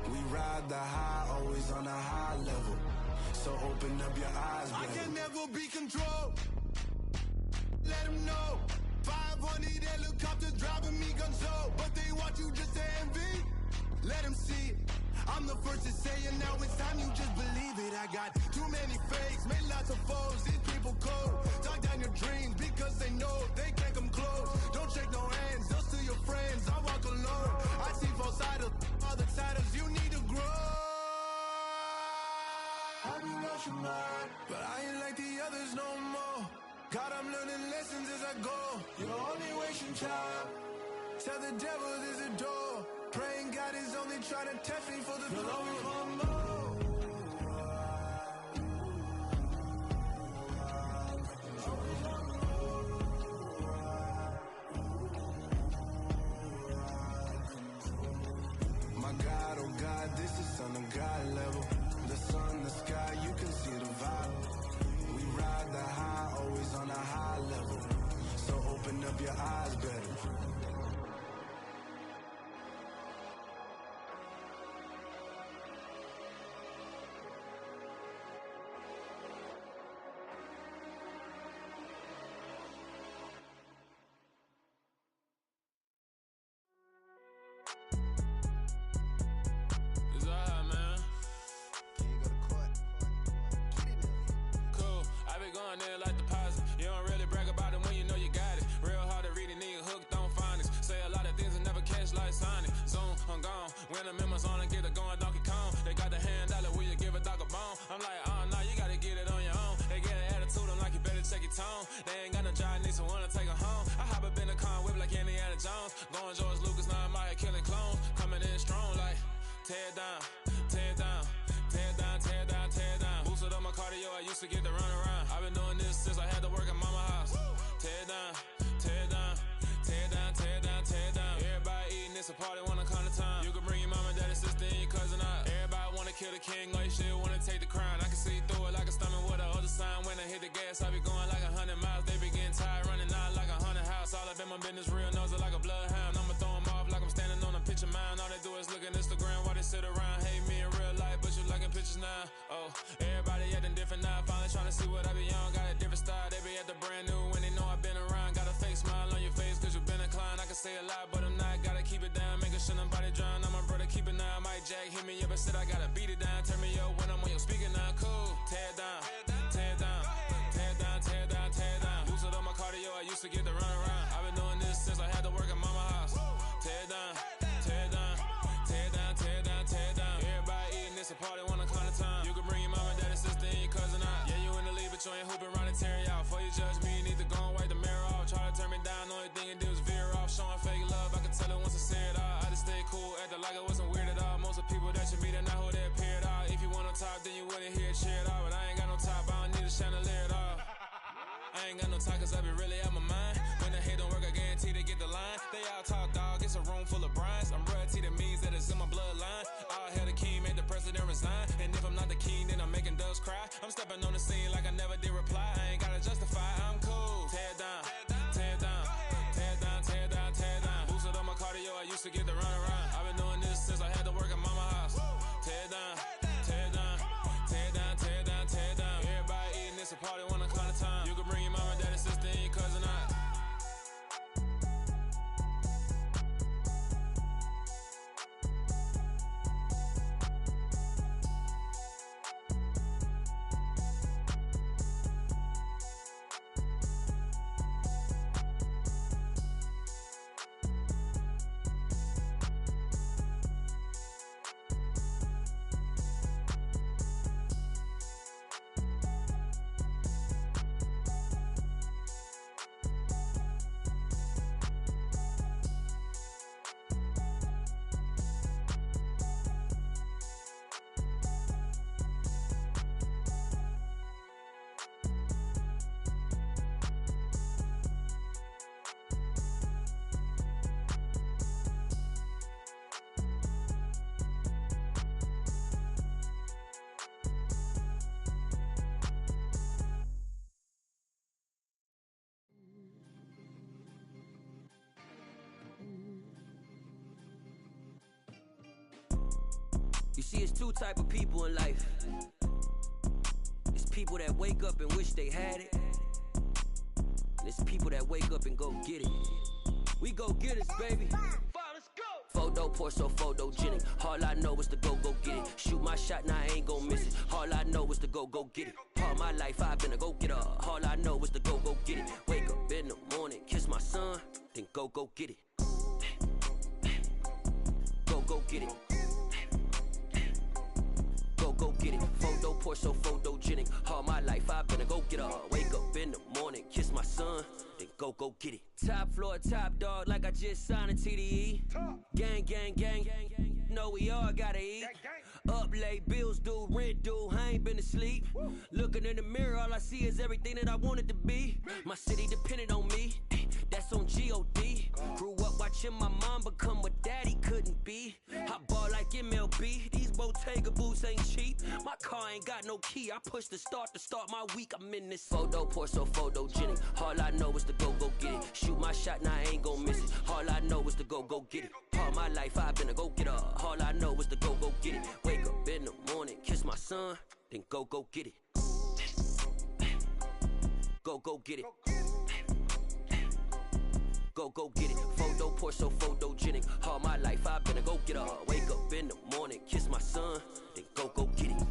We ride the high, always on a high level. So open up your eyes, baby. I can never be controlled. Let them know. 500 helicopters driving me gunso. But they want you just to envy. Let them see it. I'm the first to say it, now it's time you just believe it. I got too many fakes, made lots of foes. These people cold. Talk down your dreams because they know they can't come close. Don't shake no hands, those to your friends. I walk alone. I see both sides, other titles. You need to grow. Have you lost your mind? But I ain't like the others no more. God, I'm learning lessons as I go. You're only wasting time. Tell the devil there's a door. Praying God is only trying to test me for the glory for more. My God, oh God, this is Son of God level. The sun, the sky, you can see the vibe. We ride the high, always on a high level. So open up your eyes better. You can bring your mama, daddy, sister, and your cousin out. Yeah, you in the league, but you ain't hooping, running Terry out. For ain't got no time, cause I be really out my mind. When the hate don't work, I guarantee to get the line. They all talk, dog, it's a room full of brines. I'm royalty, that means that it's in my bloodline. All hail the king, made the president resign. And if I'm not the king, then I'm making doves cry. I'm stepping on the scene like I never did reply. I ain't gotta justify, I'm cool. Tear down, tear down, tear down, tear down, tear down. Boosted up my cardio, I used to get the run around. I've been doing this since I had to work at mama house. Tear down, tear down, tear down, tear down, tear down. Everybody eating, it's a party, one o'clock of time. You can bring your mama, daddy, sister, and your cousin out. You see, it's two type of people in life. It's people that wake up and wish they had it, and it's people that wake up and go get it. We go get it, baby. Photo pour so photogenic. All I know is to go get it. Shoot my shot, now I ain't gon' miss it. All I know is to go get it. All my life I've been a go getter. All I know is to go get it. Wake up in the morning, kiss my son, then go get it. Go get it. Go get it. Photo pour so photogenic. All my life I've been a go getter. Wake up in the morning, kiss my son, then go get it. Top floor, top dog, like I just signed a TDE. Gang, gang, gang, know we all gotta eat. Up late, bills due, rent due, I ain't been asleep. Looking in the mirror, all I see is everything that I wanted to be. My city depended on me, that's on G.O.D. Grew up watching my mom become what daddy couldn't be. I ball like MLB, these Bottega boots ain't cheap. My car ain't got no key, I push the start to start my week. I'm in this photo pour so photogenic. All I know is to go get it. Shoot my shot, now I ain't gon' miss it. All I know is to go get it. All my life I've been a go getter. All I know is to go get it. Wake up in the morning, kiss my son, then go get it. Go get it. Go get it. Photo pour so photogenic. All my life I've been a go getter. Wake up in the morning, kiss my son, then go get it.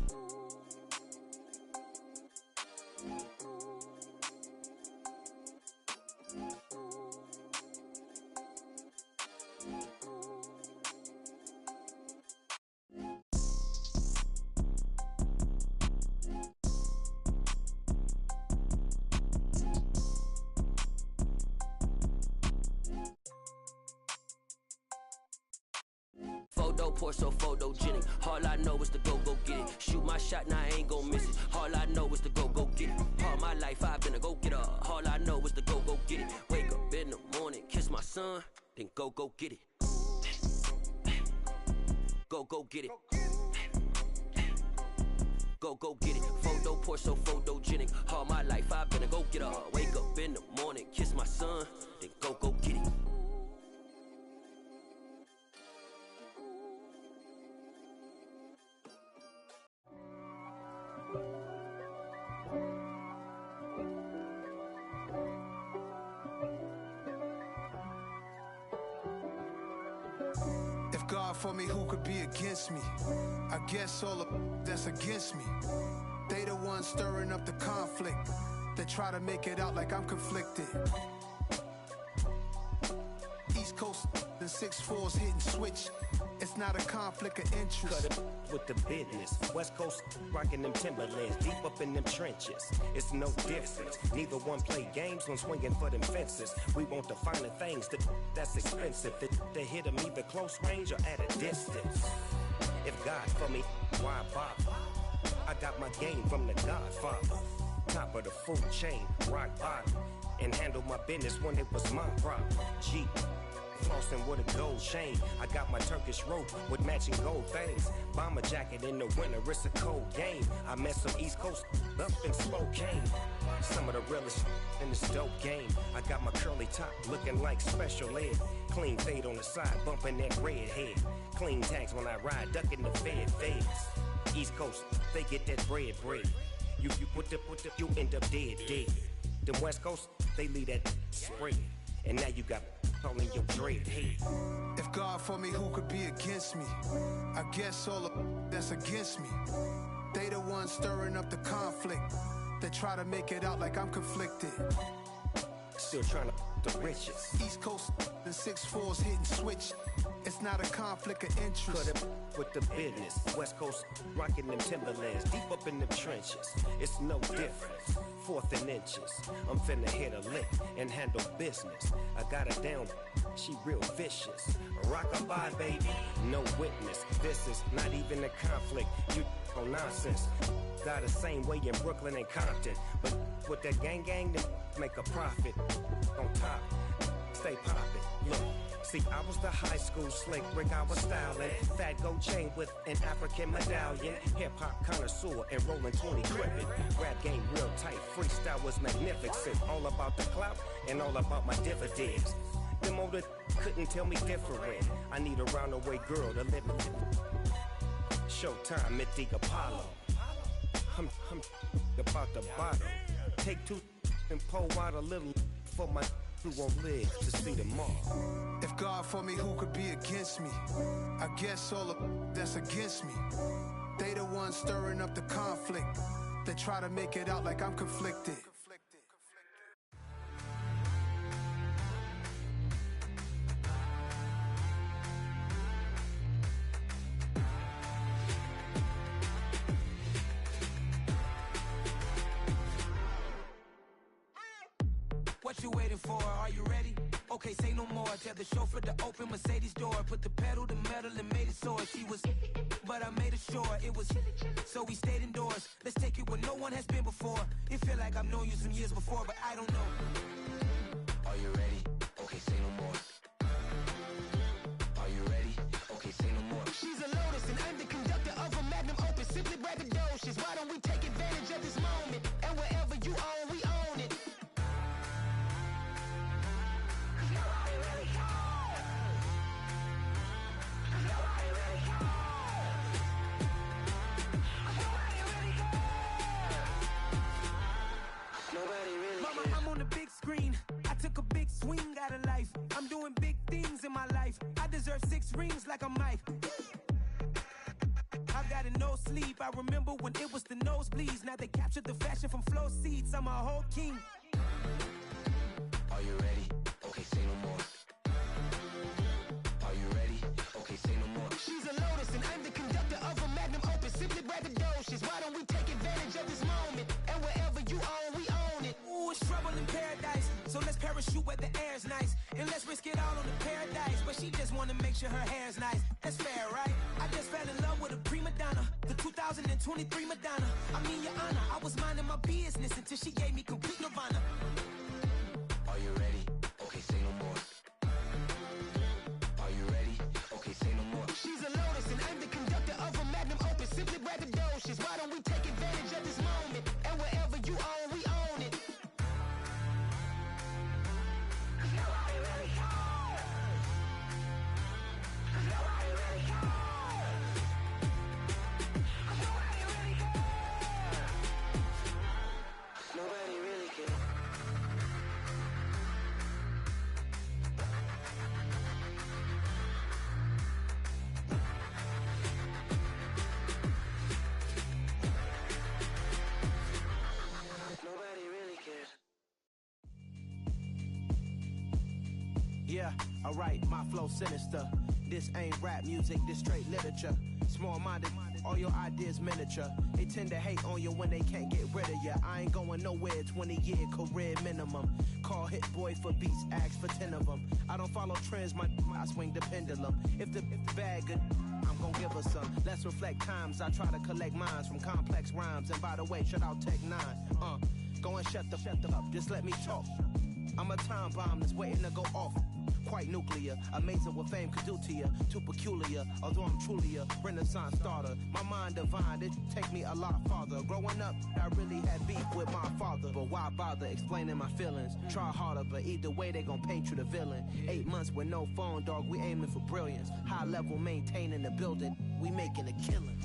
Photo pour so photogenic. All I know is to go get it. Shoot my shot, now I ain't gon' miss it. All I know is to go get it. All my life I've been a go getter. All I know is to go get it. Wake up in the morning, kiss my son, then go get it. Go get it. Go get it. Photo pour so photogenic. All my life I've been a go getter. Wake up in the morning, kiss my son, then go get it. If God for me, who could be against me? I guess all of that's against me. They the ones stirring up the conflict. They try to make it out like I'm conflicted. East Coast, the 6'4's hitting switch. It's not a conflict of interest. Cut it with the business. West Coast rocking them Timberlands, deep up in them trenches. It's no difference. Neither one play games when swinging for them fences. We want the finer things that's expensive. That hit them either close range or at a distance. If God for me, why bother? I got my game from the Godfather. top of the food chain, rock bottom, and handle my business when it was my problem. G. Flossing with a gold chain. I got my Turkish rope with matching gold things. Bomber jacket in the winter, it's a cold game. I met some East Coast up in Spokane. Some of the realest in this dope game. I got my curly top looking like special ed. Clean fade on the side, bumping that red head. Clean tags when I ride, ducking the feds. East Coast, they get that bread. You you end up dead. The West Coast, they leave that spread. And now you got all in your dread head. If God for me, who could be against me? I guess all of that's against me. They the ones stirring up the conflict. They try to make it out like I'm conflicted. Still trying to the riches. East Coast and 6'4's hitting switch. It's not a conflict of interest. Cut it with the business. West Coast rocking them Timberlands. Deep up in them trenches. It's no difference. 4th and inches. I'm finna hit a lick and handle business. I got her down. She real vicious. Rock-a-bye, baby. No witness. This is not even a conflict. You on nonsense. Got the same way in Brooklyn and Compton. But with that gang, then make a profit. On top, stay poppin'. Look. See, I was the high school slick Rick, I was styling. Fat gold chain with an African medallion. Hip-hop connoisseur and rolling 20 gripping. Rap game real tight, freestyle was magnificent. All about the clout and all about my dividends. Them older couldn't tell me different. I need a roundaway girl to live with. Showtime at the Apollo. I'm about the bottom. Take 2 and pull out a little for my who won't live to see tomorrow. If God for me, who could be against me? I guess all of that's against me. They the ones stirring up the conflict. They try to make it out like I'm conflicted. What you waiting for? Are you ready? Okay, say no more. Tell the chauffeur to open Mercedes door. Put the pedal to metal and made it soar. She was, but I made it sure it was. So we stayed indoors. Let's take it where no one has been before. It feel like I've known you some years before, but I don't know. Are you ready? Okay, say no more. Are you ready? Okay, say no more. She's a Lotus and I'm the conductor of a Magnum Opus. Simply braggadocious. Why don't we take advantage of this moment? And wherever you own, we own it. Mama, I'm on the big screen. I took a big swing out of life. I'm doing big things in my life. I deserve 6 rings like a Mike. I've got no sleep. I remember when it was the nosebleeds. Now they captured the fashion from flow seats. I'm a whole king. Are you ready? Okay, say no more. Are you ready? Okay, say no more. She's a Lotus and I'm the conductor of a Magnum Opus. Simply braggadocious. Why don't we take advantage of this moment? And wherever you own, we own it. Ooh, it's trouble in paradise. So let's parachute where the air's nice. And let's risk it all on the paradise. But she just wanna make sure her hair's nice. That's fair, right? I just fell in love with a prima donna. The 2023 Madonna. I mean, your honor, I was minding my business until she gave me complete nirvana. Are you ready? Okay, say no more. Are you ready? Okay, say no more. She's a Lotus and I'm the conductor of a Magnum Opus. Simply braggadocious. Why don't we take advantage of this moment? And wherever you own, we own it. Nobody really cares. Nobody really cares. Nobody really cares. Nobody really cares. Nobody really cares. Yeah, alright, my flow sinister. This ain't rap music, this straight literature. Small-minded, all your ideas miniature. They tend to hate on you when they can't get rid of you. I ain't going nowhere, 20-year career minimum. Call Hit Boy for beats, ask for 10 of them. I don't follow trends, I swing the pendulum. If the bag good, I'm gon' give her some. Let's reflect times, I try to collect minds from complex rhymes. And by the way, shout out Tech 9. Go and shut the up, just let me talk. I'm a time bomb that's waiting to go off. Quite nuclear, amazing what fame could do to you. Too peculiar, although I'm truly a renaissance starter. My mind divine, it take me a lot farther. Growing up, I really had beef with my father. But why bother explaining my feelings? Try harder, but either way they gon' paint you the villain. 8 months with no phone, dog, we aiming for brilliance. High level maintaining the building, we making a killing.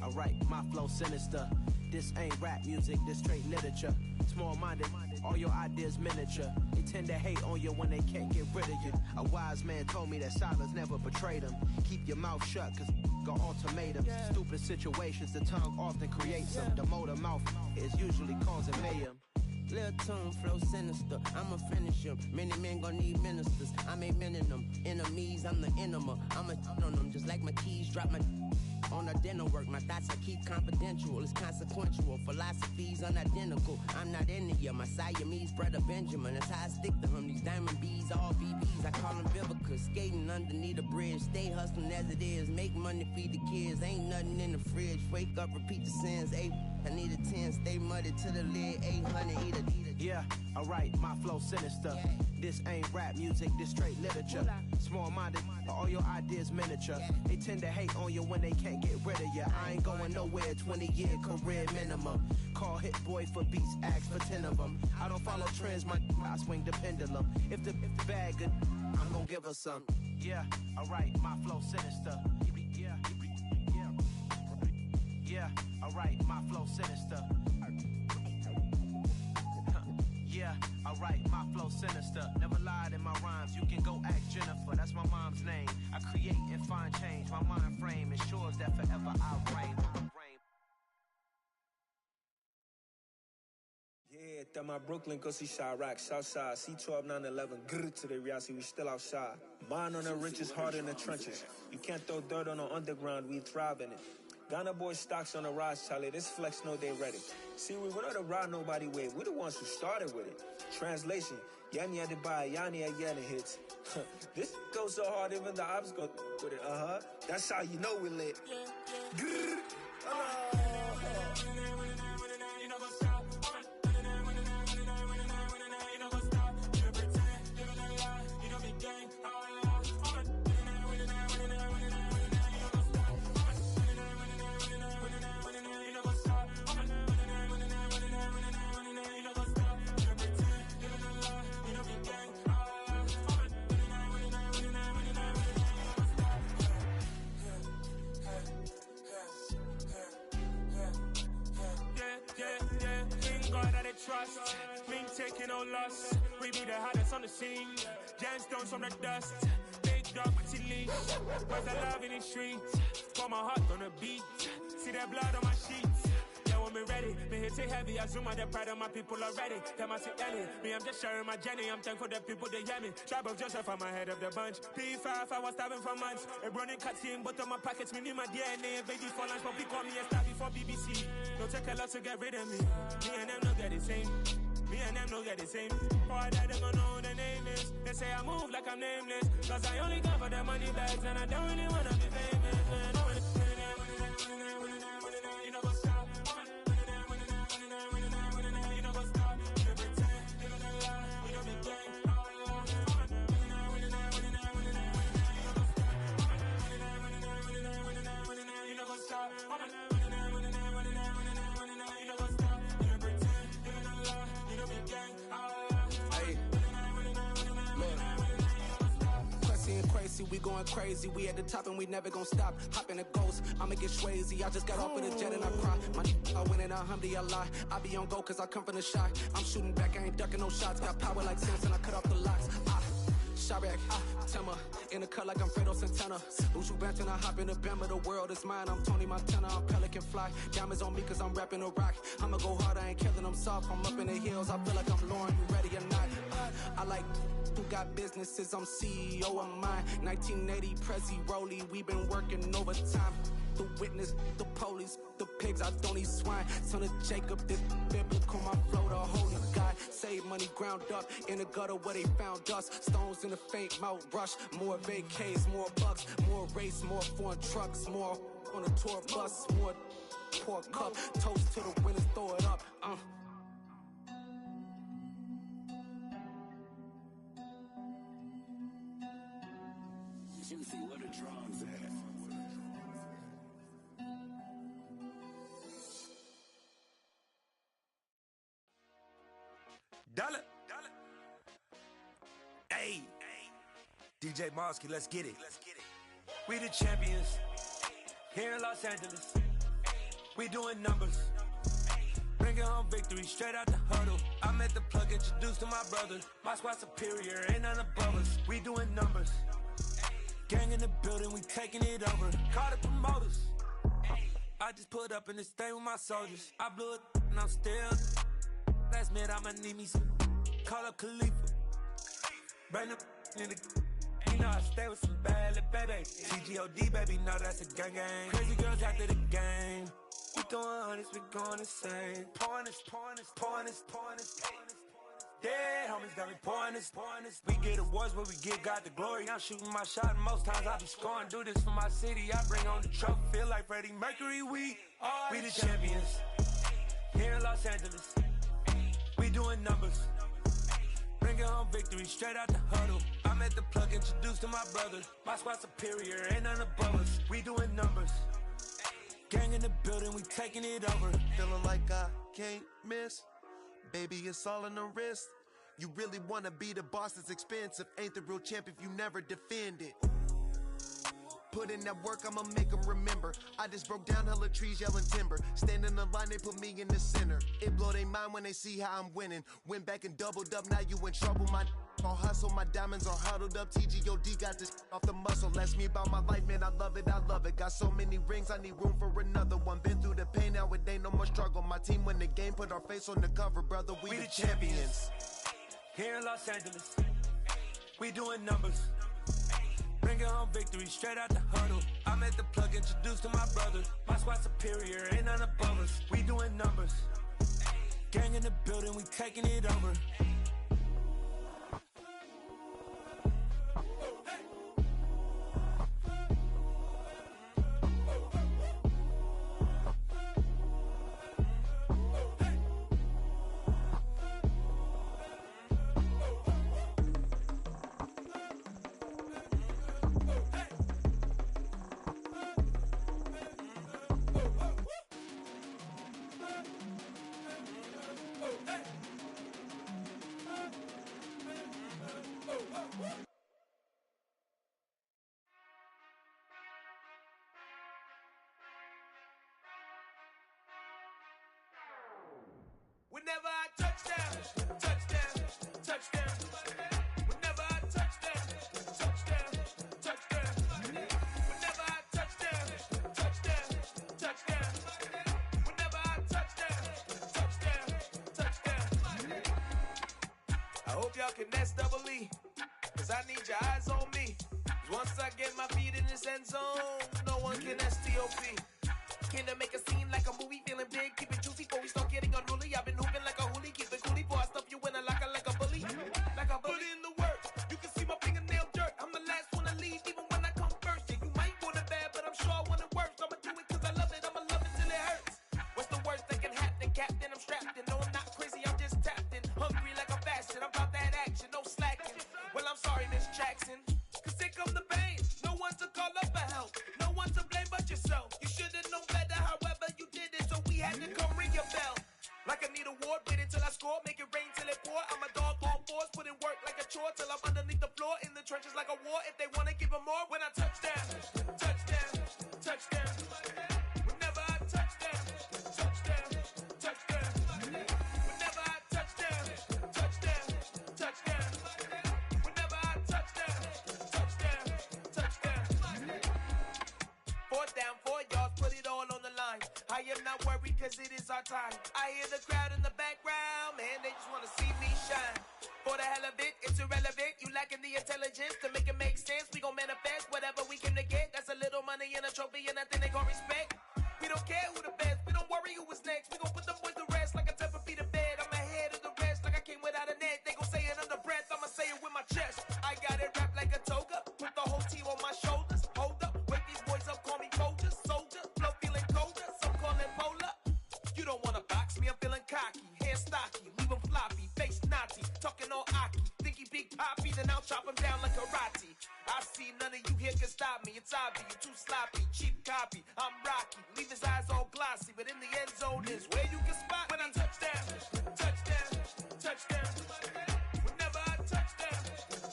Alright, my flow sinister. This ain't rap music, this straight literature. Small-minded, all your ideas miniature. They tend to hate on you when they can't get rid of you. A wise man told me that silence never betrayed him. Keep your mouth shut, cause got ultimatums. Stupid situations, the tongue often creates them. The motor mouth is usually causing mayhem. Lil' tune, flow sinister, I'ma finish him. Many men gon' need ministers, I'm a men in them. Enemies, I'm the enema. I'ma on them, just like my keys, drop my on a dinner work. My thoughts I keep confidential, it's consequential. Philosophies unidentical, I'm not into you. My Siamese brother Benjamin, that's how I stick to him. These diamond bees, all BBs, I call them Vivica. Skating underneath a bridge, stay hustling as it is. Make money, feed the kids, ain't nothing in the fridge. Wake up, repeat the sins, I need a 10, stay muddy to the lid, 800, eat a. Yeah, alright, my flow sinister. This ain't rap music, this straight literature. Small-minded, all your ideas miniature. They tend to hate on you when they can't get rid of you. I ain't going nowhere, 20-year career minimum. Call Hit Boy for beats, ask for 10 of them. I don't follow trends, I swing the pendulum. If the bag good, I'm gonna give her some. Yeah, alright, my flow sinister. Yeah, alright, my flow sinister. Yeah, alright, my flow sinister. Never lied in my rhymes, you can go ask Jennifer. That's my mom's name. I create and find change. My mind frame ensures that forever I'll reign. Yeah, that my Brooklyn, go see Chirac, Southside, C12, 911, grrr to the reality, we still outside. Mine on the riches, hard in the trenches. You can't throw dirt on the underground, we thrive in it. Ghana boys stocks on the rise, Charlie. This flex know they ready. See, we not to ride nobody way. We the ones who started with it. Translation: Yanni had to buy, Yanni had yelling hits. This goes so hard, even the ops go with it. That's how you know we lit. Trust, me taking no loss. We be the hottest on the scene. Gemstones from the dust. Big dog with your leash. Where's the love in the streets? Got my heart on the beat. See that blood on my sheets. Yeah, when me ready, me hit it heavy. I zoom out the pride of my people already. Them I see Ellie. Me, I'm just sharing my journey. I'm thankful that people they hear me. Tribe of Joseph, I'm ahead of the bunch. P5, I was starving for months. A running cutscene, but on my pockets, me need my DNA. Baby for lunch, but pick on me and start before BBC. Don't take a lot to get rid of me. Me and them don't get the same. Me and them don't get the same. Boy, that they gon' know who the name is. They say I move like I'm nameless. Cause I only come for the money bags and I don't really wanna be famous, man. You know go stop. You know go stop. You pretend. You know the lie. You know be gang. You know go stop. We going crazy, we at the top and we never gonna stop. Hop in a ghost, I'ma get swayzy. I just got off of the jet and I cry. My I win and alhamdulillah. I be on go cause I come from the shot. I'm shooting back, I ain't ducking no shots. Got power like Samson, I cut off the locks. Chirac, Timmer, in the cut like I'm Fredo Santana. Lose you bench and I hop in the Bama, the world is mine. I'm Tony Montana, I'm Pelican Fly. Diamonds on me cause I'm rapping a rock. I'ma go hard, I ain't killing them soft. I'm up in the hills, I feel like I'm Lauren, you ready or not? I like who got businesses, I'm CEO of mine. 1980 Prezi Rolly, we been working overtime. The witness, the police, the pigs, I don't eat swine. Son of Jacob, this biblical, my flow, the holy God. Save money ground up in the gutter where they found us. Stones in the faint mouth rush. More vacays, more bucks, more race, more foreign trucks, more on a tour bus, more pour cup. Toast to the winners, throw it up. Juicy, where the drums at? Dollar. Hey. DJ Mosky, let's get it. We the champions. Here in Los Angeles. We doing numbers. Bringing home victory straight out the huddle. I'm at the plug, introduced to my brothers. My squad superior, ain't none above us. We doing numbers. Gang in the building, we taking it over. Call the promoters. I just put up in this thing with my soldiers. I blew it and I'm still. Last minute, I'ma need me some. Call up Khalifa. Bring the in the. You know I stay with some bad little baby. TGOD, baby, know that's a gang gang. Crazy girls after the game. We doing hundreds, we going insane. Pouring this. Yeah, homies got me pouring this. We get awards where we get God the glory. I'm shooting my shot and most times I be scoring. Do this for my city, I bring on the trophy. Feel like Freddie Mercury, we the champions. Here in Los Angeles, we doing numbers. Bringing home victory straight out the huddle. I'm at the plug, introduced to my brothers. My squad superior, ain't none above us. We doing numbers. Gang in the building, we taking it over. Feeling like I can't miss. Baby, it's all in the wrist. You really wanna be the boss, it's expensive. Ain't the real champ if you never defend it. Put in that work, I'ma make them remember. I just broke down hella trees, yelling timber. Stand in the line, they put me in the center. It blow their mind when they see how I'm winning. Went back and doubled up, now you in trouble. My all hustle, my diamonds are huddled up. TGOD got this off the muscle. Ask me about my life, man, I love it. Got so many rings, I need room for another one. Been through the pain, now it ain't no more struggle. My team win the game, put our face on the cover, brother. We the champions. Here in Los Angeles, we doing numbers. Bringing home victory straight out the huddle. I'm at the plug, introduced to my brothers. My squad superior, ain't none above us. We doing numbers. Gang in the building, we taking it over. Whenever I touchdown. Whenever I touchdown. Whenever I touchdown. Whenever I touchdown. I hope y'all can nest double E, cause I need your eyes on me. Cause once I get my feet in this end zone, no one can STOP. Can I make a scene like a movie, feeling big, keep it juicy before we start getting unruly. I've been hooping like a hoolie, keep it coolie before I stuff you in a locker like a bully. Like a bully. Put in the work, you can see my fingernail dirt. I'm the last one to leave, even when I come first. Yeah, you might want it bad, but I'm sure I want it worse. I'ma do it cause I love it, I'ma love it till it hurts. What's the worst that can happen, Captain? I'm strapped in, no I'm not crazy, I'm just tapped in. Hungry like I'm fasting, I'm about that action, no slacking. Well, I'm sorry, Miss Jackson, cause here come the pain. No one to call up for help, no one to blame but yourself. You should've known better, however you did it, so we had to come ring your bell. Like I need a ward, wait until I score, make it rain till it pour. I'm a dog on fours, put in work like a chore till I'm underneath the floor, in the trenches like a war. If they wanna give them more, when I touchdown. Whenever I touchdown. Whenever I touchdown. Whenever I touchdown. 4th down, 4 yards, put it all on the line. I am not worried cause it is our time. I hear the crowd in the background, man, they just wanna see me shine. For the hell of it, it's irrelevant. You lacking the intelligence to make it make sense. We gon' manifest whatever we came to get. That's a little money and a trophy and nothing they gon' respect. We don't care who the best, we don't worry who is next. We gon' put them boys to rest like a 10 feet of bed. I'm ahead of the rest like I came without a net. They gon' say it under breath, I'ma say it with my chest. I got it wrapped like a toga, put the whole team on my shoulders. Hold up, wake these boys up, call me Folger, soldier, flow feeling colder, some call it polar. You don't wanna box me, I'm feeling cocky, hair stocky, leave them floppy, face naughty, talking all aki. Think Pinky Big Poppy, then I'll chop him down like karate. I see none of you here can stop me. It's obvious, you're too sloppy, cheap copy. I'm Rocky, leave his eyes all glossy, but in the end zone is where you can spot when I touchdown, touchdown, touchdown. Whenever I touchdown,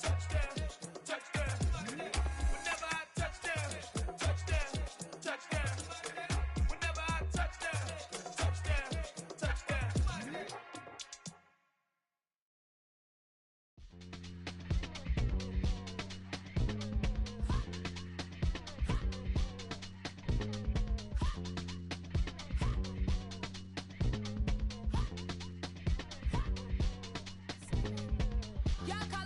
touchdown, touchdown. Whenever I touchdown, touchdown, touchdown. Whenever I touchdown, touchdown, touchdown. Y'all call